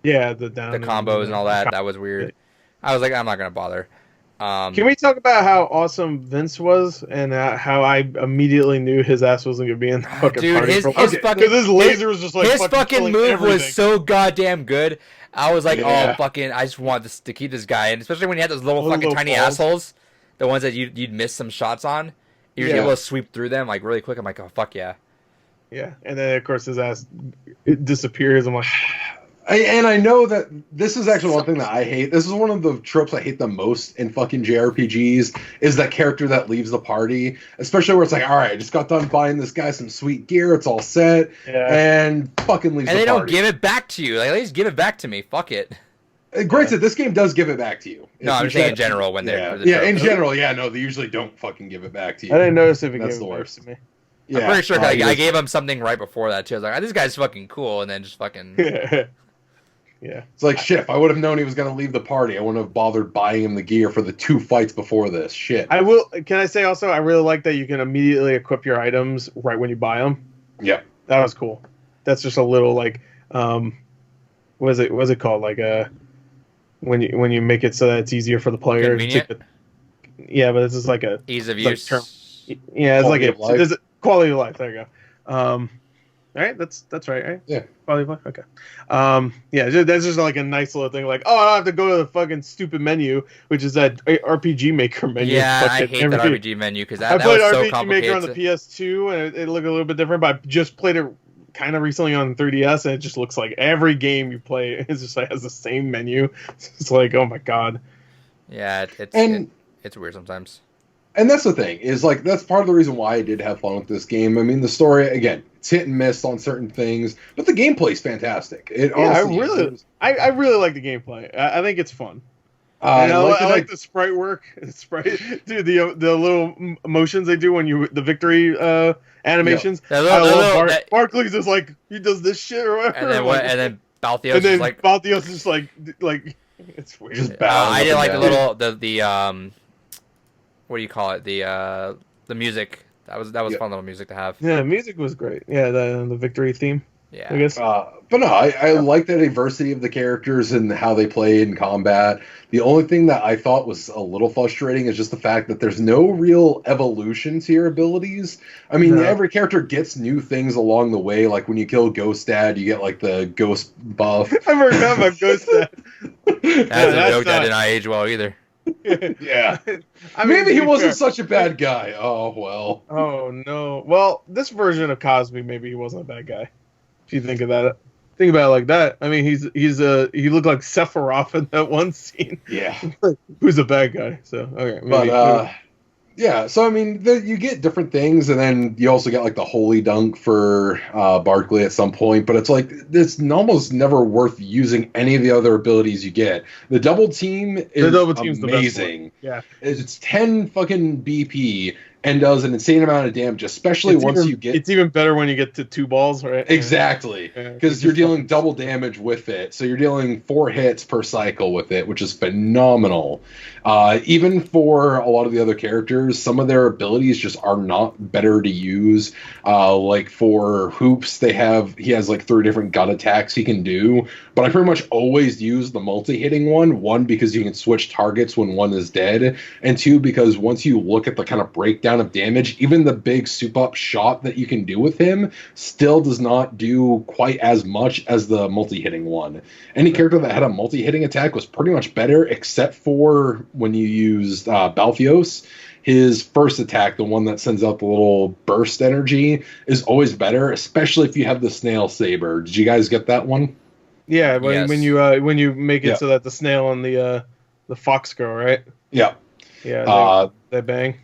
combos and all that. That was weird. I was like, I'm not gonna bother. Can we talk about how awesome Vince was and how I immediately knew his ass wasn't gonna be in the fucking party? His laser was just like his fucking move was so goddamn good. I was like, I just want to keep this guy in, especially when you had those little fucking tiny assholes, the ones that you'd miss some shots on. You're able to sweep through them like really quick. I'm like, oh fuck yeah. Yeah, and then of course his ass disappears. I'm like. And I know that this is actually one thing that I hate. This is one of the tropes I hate the most in fucking JRPGs, is that character that leaves the party. Especially where it's like, all right, I just got done buying this guy some sweet gear, it's all set, and fucking leaves the party. And they don't give it back to you. Like, at least give it back to me. Fuck it. Granted, this game does give it back to you. No, I'm saying in general when they're... in general, no, they usually don't fucking give it back to you. I didn't notice if it gave it back to me. Yeah, I'm pretty sure I gave him something right before that, too. I was like, this guy's fucking cool, and then just fucking... Yeah. It's like, shit, if I would have known he was going to leave the party, I wouldn't have bothered buying him the gear for the 2 fights before this. Shit. Can I say also, I really like that you can immediately equip your items right when you buy them. Yeah. That was cool. That's just a little, like, what's it called? Like, when you make it so that it's easier for the player. Convenient? Yeah, but this is like a... Ease of use. Yeah, it's like a... Quality of life. There you go. All right, that's right? Yeah. Quality of life? Okay. That's just like a nice little thing. Like, I don't have to go to the fucking stupid menu, which is that RPG Maker menu. Yeah, I hate that RPG menu because that was so complicated. I played RPG Maker on the PS2, and it looked a little bit different, but I just played it kind of recently on 3DS, and it just looks like every game you play is just like has the same menu. It's like, oh my god. Yeah, it's weird sometimes. And that's the thing, is like that's part of the reason why I did have fun with this game. I mean, the story, again, it's hit and miss on certain things, but the gameplay's fantastic. I really like the gameplay. I think it's fun. I like the sprite work. Dude, the little motions they do when the victory animations. Yeah. Barkley's just like he does this shit or whatever. And then Balthios is like Balthios is just like it's weird. Just I did like the what do you call it? The music. That was fun little music to have. Yeah, music was great. Yeah, the victory theme. Yeah, I guess. But no, I like the diversity of the characters and how they play in combat. The only thing that I thought was a little frustrating is just the fact that there's no real evolution to your abilities. I mean, every character gets new things along the way. Like when you kill Ghost Dad, you get like the ghost buff. I forgot about Ghost Dad. That's a joke that did not age well either. Yeah. Maybe he wasn't such a bad guy. Oh, well. Oh, no. Well, this version of Cosby, maybe he wasn't a bad guy. If you think about it. Think about it like that. I mean, he looked like Sephiroth in that one scene. Yeah. Who's a bad guy. So, okay. But, yeah, so I mean, you get different things, and then you also get like the holy dunk for Barkley at some point. But it's like it's almost never worth using any of the other abilities you get. The double team is amazing. Yeah, it's 10 fucking BP and does an insane amount of damage, especially you get. It's even better when you get to 2 balls, right? Exactly, because you're dealing double damage with it. So you're dealing 4 hits per cycle with it, which is phenomenal. Even for a lot of the other characters, some of their abilities just are not better to use. Like for Hoops, he has like 3 different gut attacks he can do, but I pretty much always use the multi-hitting one. 1, because you can switch targets when one is dead, and 2, because once you look at the kind of breakdown of damage, even the big soup up shot that you can do with him still does not do quite as much as the multi-hitting one. Any character that had a multi-hitting attack was pretty much better, except for when you used Balthios. His first attack, the one that sends out the little burst energy, is always better, especially if you have the snail saber. Did you guys get that one? Yeah, when you make it so that the snail and the fox go, right? Yeah. Yeah, they bang.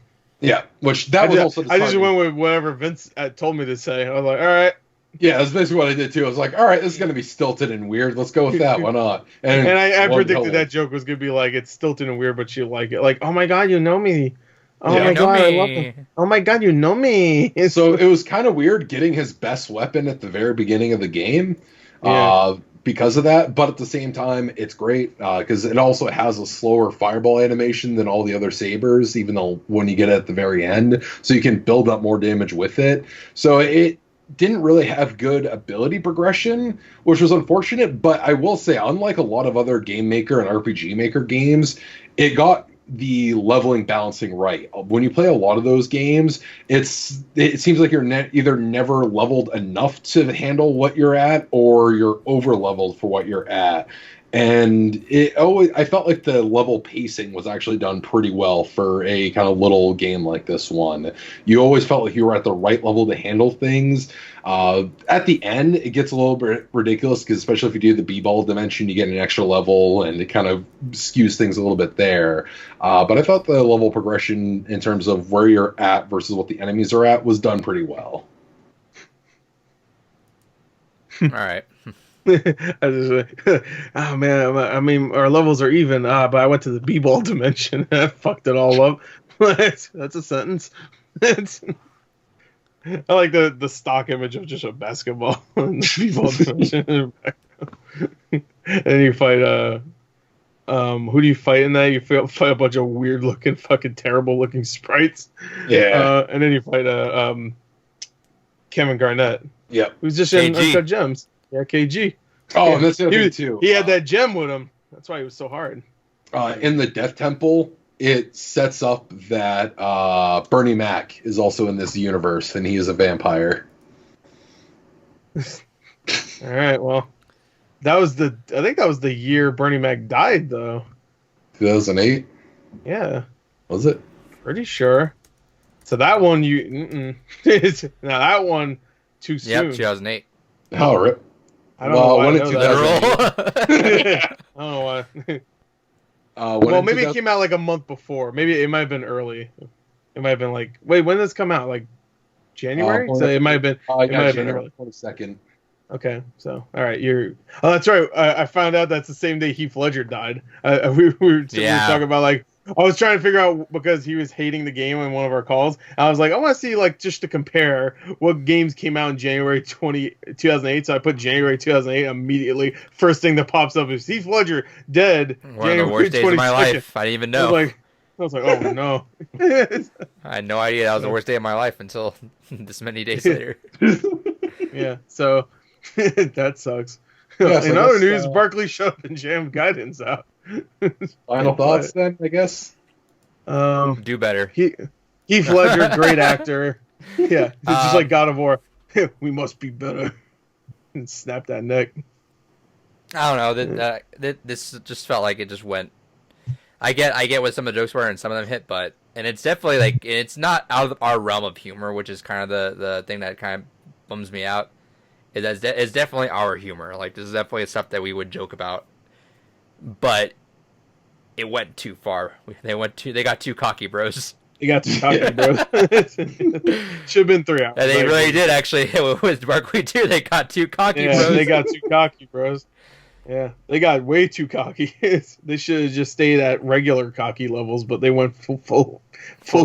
Yeah, I just went with whatever Vince told me to say. I was like, all right. Yeah, that's basically what I did too. I was like, all right, this is going to be stilted and weird. Let's go with that. Why not? And I predicted that joke was going to be like, it's stilted and weird, but you like it. Like, oh my God, you know me. Oh my God, I love him. Oh my God, you know me. So it was kind of weird getting his best weapon at the very beginning of the game. Yeah. Because of that, but at the same time, it's great because it also has a slower fireball animation than all the other sabers, even though when you get it at the very end, so you can build up more damage with it. So it didn't really have good ability progression, which was unfortunate, but I will say, unlike a lot of other Game Maker and RPG Maker games, it got the leveling balancing right. When you play a lot of those games, it seems like you're either never leveled enough to handle what you're at, or you're over leveled for what you're at. And I felt like the level pacing was actually done pretty well for a kind of little game like this one. You always felt like you were at the right level to handle things. At the end, it gets a little bit ridiculous, because especially if you do the B-ball dimension, you get an extra level, and it kind of skews things a little bit there. But I thought the level progression in terms of where you're at versus what the enemies are at was done pretty well. All right. I just oh man, I mean our levels are even, but I went to the b-ball dimension and I fucked it all up. That's a sentence. I like the stock image of just a basketball in the b-ball dimension. And you fight who do you fight in that? You fight a bunch of weird looking, fucking terrible looking sprites. Yeah. And then you fight Kevin Garnett. Yeah. Who's just in Uncut Gems. Yeah, KG. Oh, and that's the other thing too. He had that gem with him. That's why he was so hard. In the Death Temple, it sets up that Bernie Mac is also in this universe, and he is a vampire. All right, well, I think that was the year Bernie Mac died, though. 2008? Yeah. Was it? Pretty sure. So that one, now that one, too soon. Yep, 2008. Oh, rip. I don't know why when I in know 2008. that. I don't know why. When Well, in maybe it 2000 came out like a month before. Maybe it might have been early. It might have been like, wait, when did this come out? Like January? So it might have been. It might have been January early. 22nd. Okay, so all right, you're. Oh, that's right. I found out that's the same day Heath Ledger died. We were talking about like I was trying to figure out because he was hating the game in one of our calls. I was like, I want to see like just to compare what games came out in January 2008. So I put January 2008 immediately. First thing that pops up is Heath Ledger dead. One of the worst days of my life. I didn't even know. I was like, oh no. I had no idea that was the worst day of my life until this many days later. Yeah, so that sucks. Yeah, so in other news, Barkley showed up and jammed Gaiden's out. Final thoughts then, I guess? Do better. Heath Ledger, great actor. Yeah, it's just like God of War. We must be better. And snap that neck. I don't know. This just felt like it just went. I get what some of the jokes were and some of them hit, but it's definitely like it's not out of our realm of humor, which is kind of the thing that kind of bums me out. It's definitely our humor. Like this is definitely stuff that we would joke about, but it went too far. They got too cocky, bros. You got too cocky, bros. Should have been 3 hours. And they really did actually. It was Barkley too. They got too cocky, yeah, bros. They got too cocky, bros. Yeah, they got way too cocky. They should have just stayed at regular cocky levels, but they went full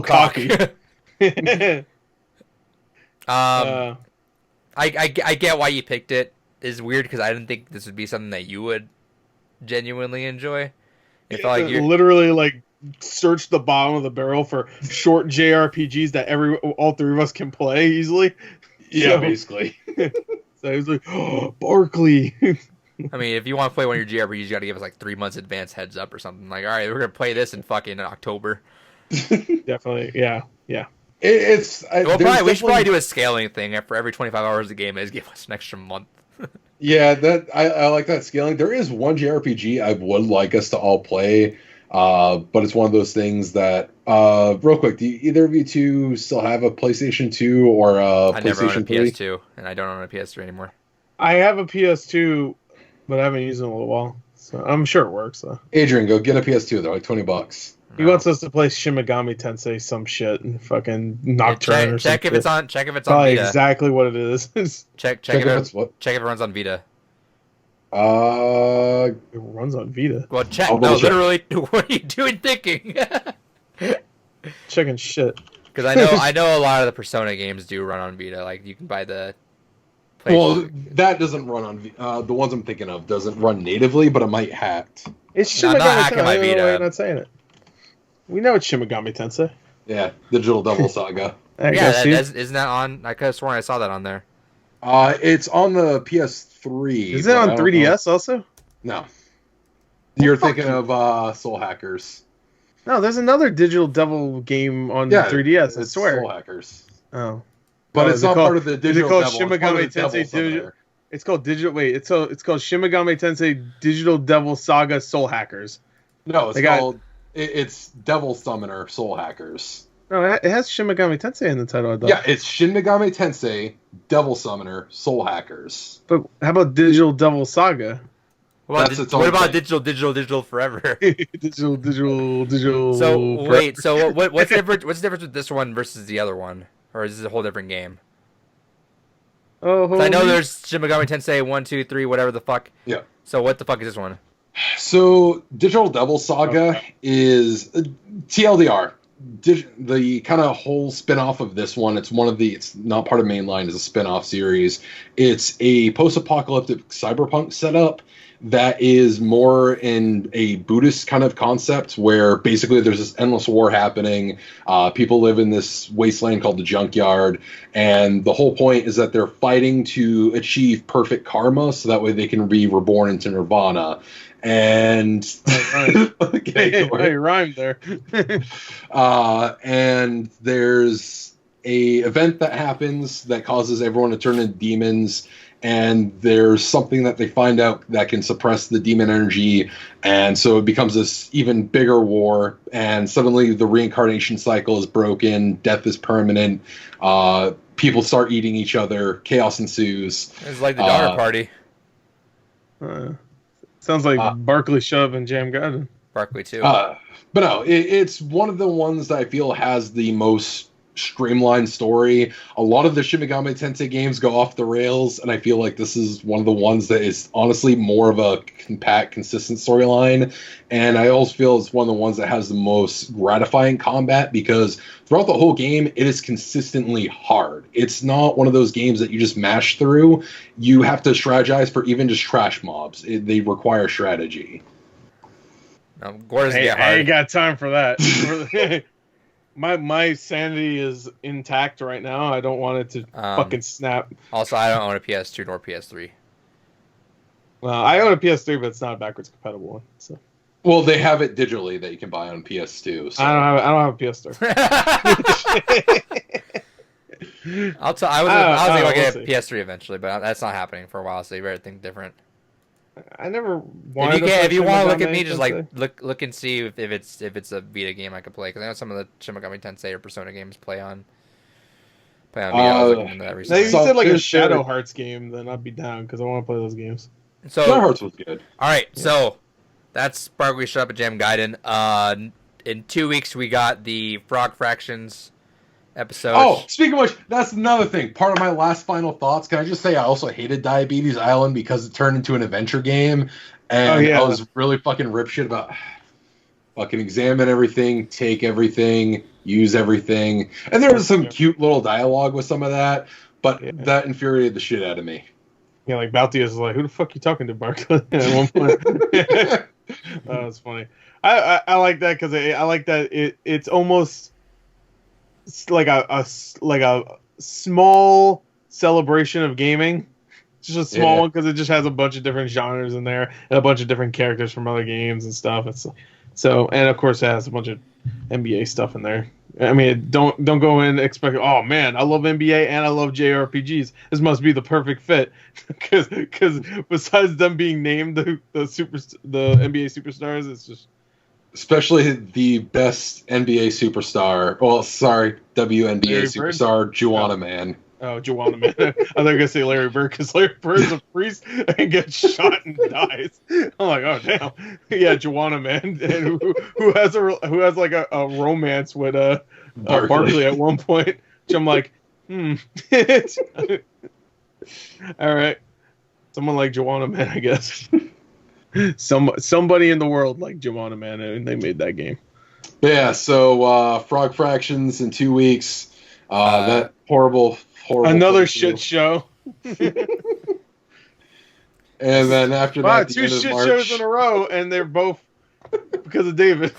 cocky. I get why you picked it. It's weird because I didn't think this would be something that you would genuinely enjoy. It felt like you literally like search the bottom of the barrel for short JRPGs that all three of us can play easily. Yeah, basically. So he was like, oh, Barkley. I mean, if you want to play one of your JRPGs, you got to give us like 3 months advance heads up or something. Like, all right, we're gonna play this in fucking October. Definitely, yeah. We should probably do a scaling thing. For every 25 hours the game is, give us an extra month. Yeah, that I like that scaling. There is one JRPG I would like us to all play, but it's one of those things that real quick, do either of you two still have a PlayStation 2 or a I PlayStation never owned a 3? PS2, and I don't own a PS3 anymore. I have a PS2, but I haven't used it in a little while, so I'm sure it works though. Adrian, go get a PS2. They're like $20. He wants us to play Shin Megami Tensei some shit and fucking Nocturne or something. Check if it's on Probably Vita. exactly what it is. Check if it's what? Check if it runs on Vita. It runs on Vita. Well, check. No, literally. What are you doing thinking? Checking shit. Because I know a lot of the Persona games do run on Vita. Like you can buy the. Well, that doesn't run on the ones I'm thinking of doesn't run natively, but it might hacked. It's Shin I'm not Megami hacking Tensei. my I don't know Vita. why you're not saying it. We know it's Shin Megami Tensei. Yeah, Digital Devil Saga. Isn't that on? I could have sworn I saw that on there. It's on the PS3. Is it on 3DS also? No. You're thinking of Soul Hackers. No, there's another Digital Devil game on 3DS, I swear. Soul Hackers. Oh. But it's not part of the Digital Devil. Shin Megami Tensei It's called Digital. Wait, it's called Shin Megami Tensei Digital Devil Saga Soul Hackers. No, it's Devil Summoner Soul Hackers. No, it has Shin Megami Tensei in the title. I thought. Yeah, it's Shin Megami Tensei Devil Summoner Soul Hackers. But how about Digital Devil Saga? What about digital forever? digital. So wait, so what's the difference with this one versus the other one, or is this a whole different game? Oh, I know there's Shin Megami Tensei 1, 2, 3, whatever the fuck. Yeah. So what the fuck is this one? So Digital Devil Saga is TLDR. The kind of whole spin-off of this one, it's not part of mainline, it's a spin-off series. It's a post-apocalyptic cyberpunk setup that is more in a Buddhist kind of concept where basically there's this endless war happening. People live in this wasteland called the Junkyard, and the whole point is that they're fighting to achieve perfect karma so that way they can be reborn into nirvana. And okay, rhymed there. And there's a event that happens that causes everyone to turn into demons, and there's something that they find out that can suppress the demon energy, and so it becomes this even bigger war, and suddenly the reincarnation cycle is broken, death is permanent, people start eating each other, chaos ensues. It's like the Donner Party. Sounds like Barkley, Shove, and Jam Gaiden. Barkley too. But no, it's one of the ones that I feel has the most streamlined story. A lot of the Shin Megami Tensei games go off the rails, and I feel like this is one of the ones that is honestly more of a compact, consistent storyline. And I also feel it's one of the ones that has the most gratifying combat, because throughout the whole game, it is consistently hard. It's not one of those games that you just mash through. You have to strategize for even just trash mobs. They require strategy. I ain't got time for that. My sanity is intact right now. I don't want it to fucking snap. Also, I don't own a PS2 nor PS3. Well, I own a PS3, but it's not a backwards compatible one. So. Well, they have it digitally that you can buy on PS2. So. I don't have a PS3. I was thinking I'll get a PS3 eventually, but that's not happening for a while. So you better think different. I never wanted. If you want to look at me, just like look and see if it's a Vita game I could play, because I know some of the Shin Megami Tensei or Persona games play on Vita. I was looking into that recently. If you said like a Shadow Hearts game, then I'd be down because I want to play those games. So Shadow Hearts was good. All right, so that's Barkley Shut Up at Jam Gaiden. In 2 weeks we got the Frog Fractions episode. Oh, speaking of which, that's another thing. Part of my last final thoughts. Can I just say I also hated Diabetes Island because it turned into an adventure game, and I was really fucking ripshit about fucking examine everything, take everything, use everything, and there was some cute little dialogue with some of that, but that infuriated the shit out of me. Yeah, like Baltius is like, "Who the fuck you talking to, Barkley?" At one point. That was funny. I like that because I like that it's almost like a small celebration of gaming. It's just a small one because it just has a bunch of different genres in there and a bunch of different characters from other games and stuff. It's so, and of course it has a bunch of NBA stuff in there. I mean, don't go in expecting, oh man, I love NBA and I love JRPGs. This must be the perfect fit, because besides them being named the NBA superstars, it's just. Especially the best NBA superstar. Well, sorry, WNBA Larry superstar, Bird? Juana Man. Oh, Juana Man. I thought you were gonna say Larry Bird, because Larry Bird's a priest and gets shot and dies. I'm like, oh damn. Yeah, Juana Man, and who has like a romance with Barkley at one point. Which I'm like, all right, someone like Juana Man, I guess. Somebody in the world like Juana Man, and they made that game. Yeah, so Frog Fractions in 2 weeks. That horrible. Another shit show. And then after that, two shit shows in a row, and they're both because of David.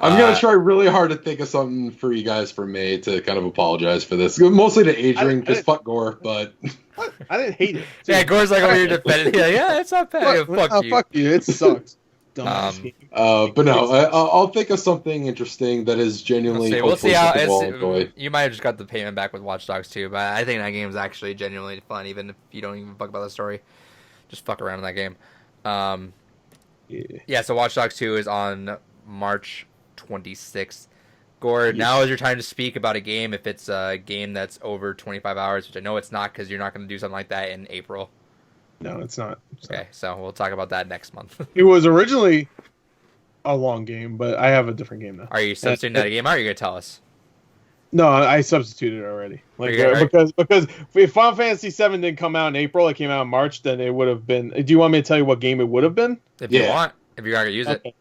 I'm going to try really hard to think of something for you guys for May to kind of apologize for this. Mostly to Adrian, because fuck Gore, but... What? I didn't hate it. Yeah, Gore's like over here defending. Yeah, it's not bad. Fuck you. Fuck you. It sucks. But no, I'll think of something interesting that is genuinely... We'll see how... You might have just got the payment back with Watch Dogs 2, but I think that game is actually genuinely fun, even if you don't even fuck about the story. Just fuck around in that game. Yeah, so Watch Dogs 2 is on March 26th. Gore, now is your time to speak about a game if it's a game that's over 25 hours, which I know it's not because you're not going to do something like that in April. No, it's not. Okay, so we'll talk about that next month. It was originally a long game, but I have a different game now. Are you substituting that game, or are you going to tell us? No, I substituted already. Because if Final Fantasy VII didn't come out in April, it came out in March, then it would have been... Do you want me to tell you what game it would have been? If you want. If you're not going to use it.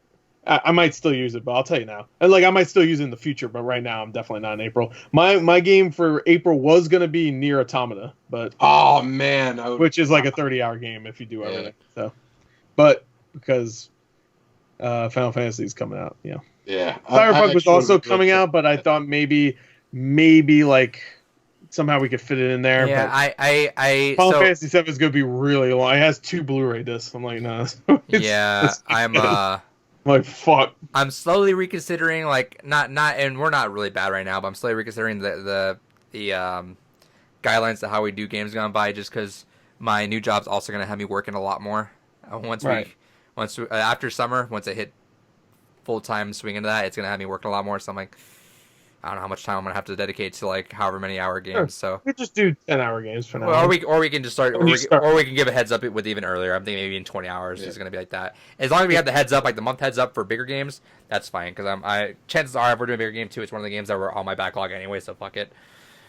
I might still use it, but I'll tell you now. And I might still use it in the future, but right now I'm definitely not in April. My game for April was gonna be Nier Automata, but oh man, which is like a 30-hour game if you do everything. So, but because Final Fantasy is coming out, yeah. Cyberpunk was also coming out, but I thought maybe like somehow we could fit it in there. Yeah, but Final Fantasy VII is gonna be really long. It has 2 Blu-ray discs. I'm like, no. I'm like, fuck. I'm slowly reconsidering, like, not, and we're not really bad right now, but I'm slowly reconsidering the guidelines to how we do games gone by, just because my new job's also gonna have me working a lot more. After summer, once I hit full time swing into that, it's gonna have me working a lot more. So I'm like, I don't know how much time I'm gonna have to dedicate to like however many hour games. Sure. So we just do 10-hour games for now. Well, or we can just start, or we can give a heads up with even earlier. I'm thinking maybe in 20 hours it's gonna be like that. As long as we have the heads up, like the month heads up for bigger games, that's fine. Because chances are if we're doing a bigger game too, it's one of the games that were on my backlog anyway. So fuck it.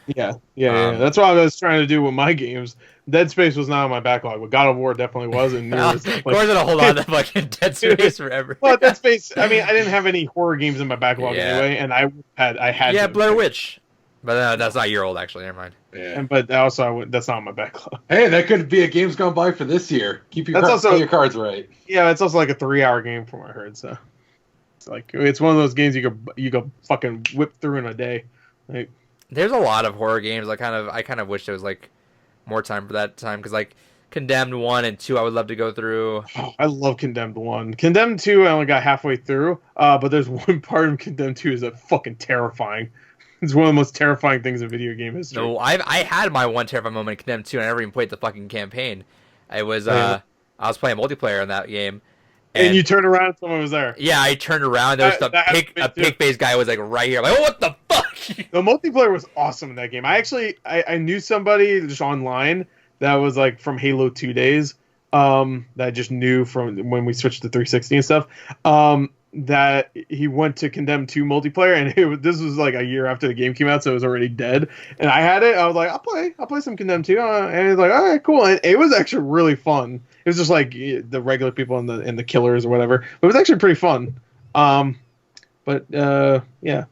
Yeah. That's what I was trying to do with my games. Dead Space was not on my backlog, but God of War definitely was. And Core's gonna hold on to fucking Dead Space forever. Well, Dead Space. I mean, I didn't have any horror games in my backlog anyway, and I had. Yeah, Blair Witch. But that's not your old, actually. Never mind. Yeah. But also, that's not on my backlog. Hey, that could be a game's gone by for this year. Keep your cards right. Yeah, it's also like a 3-hour game from what I heard. So it's one of those games you could fucking whip through in a day. Like, there's a lot of horror games. I kind of wish there was like more time for that time, because like Condemned 1 and 2 I would love to go through. Oh, I love Condemned 1. Condemned 2 I only got halfway through. But there's one part of Condemned 2 is fucking terrifying. It's one of the most terrifying things in video game history. No, I had my one terrifying moment in Condemned 2, and I never even played the fucking campaign. I was I was playing multiplayer in that game. And you turned around and someone was there. Yeah, I turned around. There was a pig-faced guy was like right here. I'm like, oh, what the fuck? The multiplayer was awesome in that game. I knew somebody just online that was like from Halo 2 days. That I just knew from when we switched to 360 and stuff. That he went to Condemned 2 multiplayer, and this was like a year after the game came out, so it was already dead. And I had it. I was like, I'll play some Condemned 2. And he's like, all right, cool. And it was actually really fun. It was just like the regular people and the killers or whatever. But it was actually pretty fun. Yeah.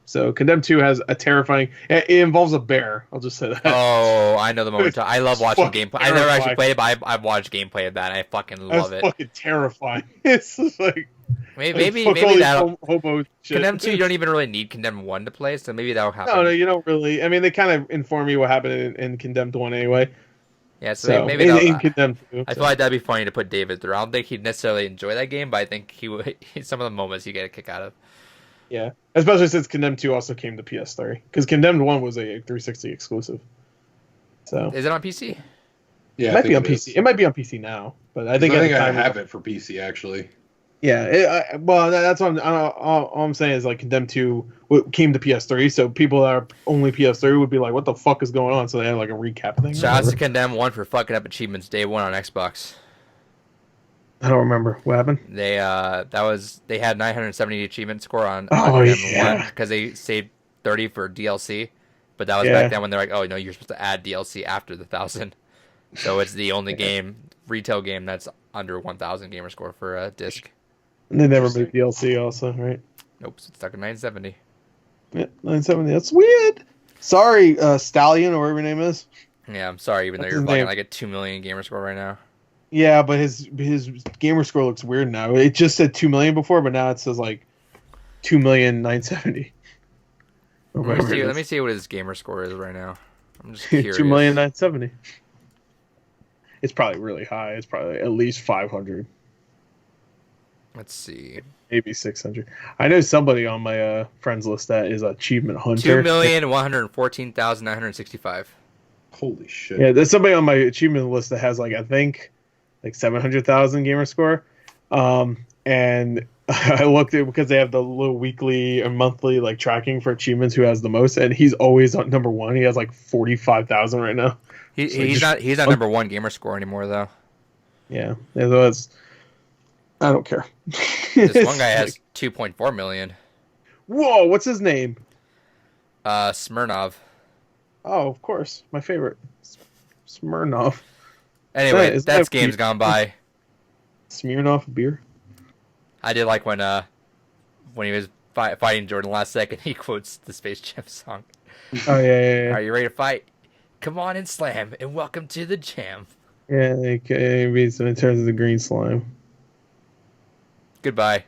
So Condemned 2 has a terrifying. It involves a bear. I'll just say that. Oh, I know the moment. I love watching gameplay. I never actually played it, but I've watched gameplay of that, and I fucking love it. It's fucking terrifying. It's just like. Maybe that hobo shit. Condemned 2, you don't even really need Condemned 1 to play, so maybe that'll happen. No, you don't really. I mean, they kind of inform you what happened in Condemned 1 anyway. Yeah, so maybe in Condemned 2. I feel like that'd be funny to put David through. I don't think he'd necessarily enjoy that game, but I think he would. Some of the moments you get a kick out of. Yeah, especially since Condemned 2 also came to PS3, because Condemned 1 was a 360 exclusive. So is it on PC? Yeah, it might be on PC. It might be on PC now, but I think I have it for PC actually. Yeah, that's what all I'm saying is like Condemned 2 came to PS3, so people that are only PS3 would be like, what the fuck is going on? So they had like a recap thing. Shout out to Condemned 1 for fucking up achievements day 1 on Xbox. I don't remember what happened. They had 970 achievement score on Condemned 1 because they saved 30 for DLC, but that was back then when they're like, oh no, you're supposed to add DLC after the 1,000. So it's the only retail game that's under 1,000 gamer score for a disc. And they never made DLC also, right? Nope, so it's stuck at 970. Yeah, 970. That's weird. Sorry, Stallion, or whatever your name is. Yeah, I'm sorry, even though you're playing like a 2 million gamer score right now. Yeah, but his gamer score looks weird now. It just said 2 million before, but now it says like 2,970,000. Let me see what his gamer score is right now. I'm just curious. 2,970,000. It's probably really high. It's probably at least 500. Let's see. Maybe 600. I know somebody on my friends list that is Achievement Hunter. 2,114,965. Holy shit. Yeah, there's somebody on my achievement list that has I think 700,000 gamer score. And I looked at because they have the little weekly or monthly tracking for achievements who has the most, and he's always on number 1. He has 45,000 right now. He's not number 1 gamer score anymore though. Yeah, it was. I don't care. This one guy has 2.4 million. Whoa, what's his name? Smirnov. Oh, of course, my favorite, Smirnov. Anyway, that's games gone by. Smirnoff beer. I did like when he was fighting Jordan last second, he quotes the Space Jam song. Oh yeah. Are you ready to fight? Come on and slam, and welcome to the jam. Yeah, it beats him in terms of the green slime. Goodbye.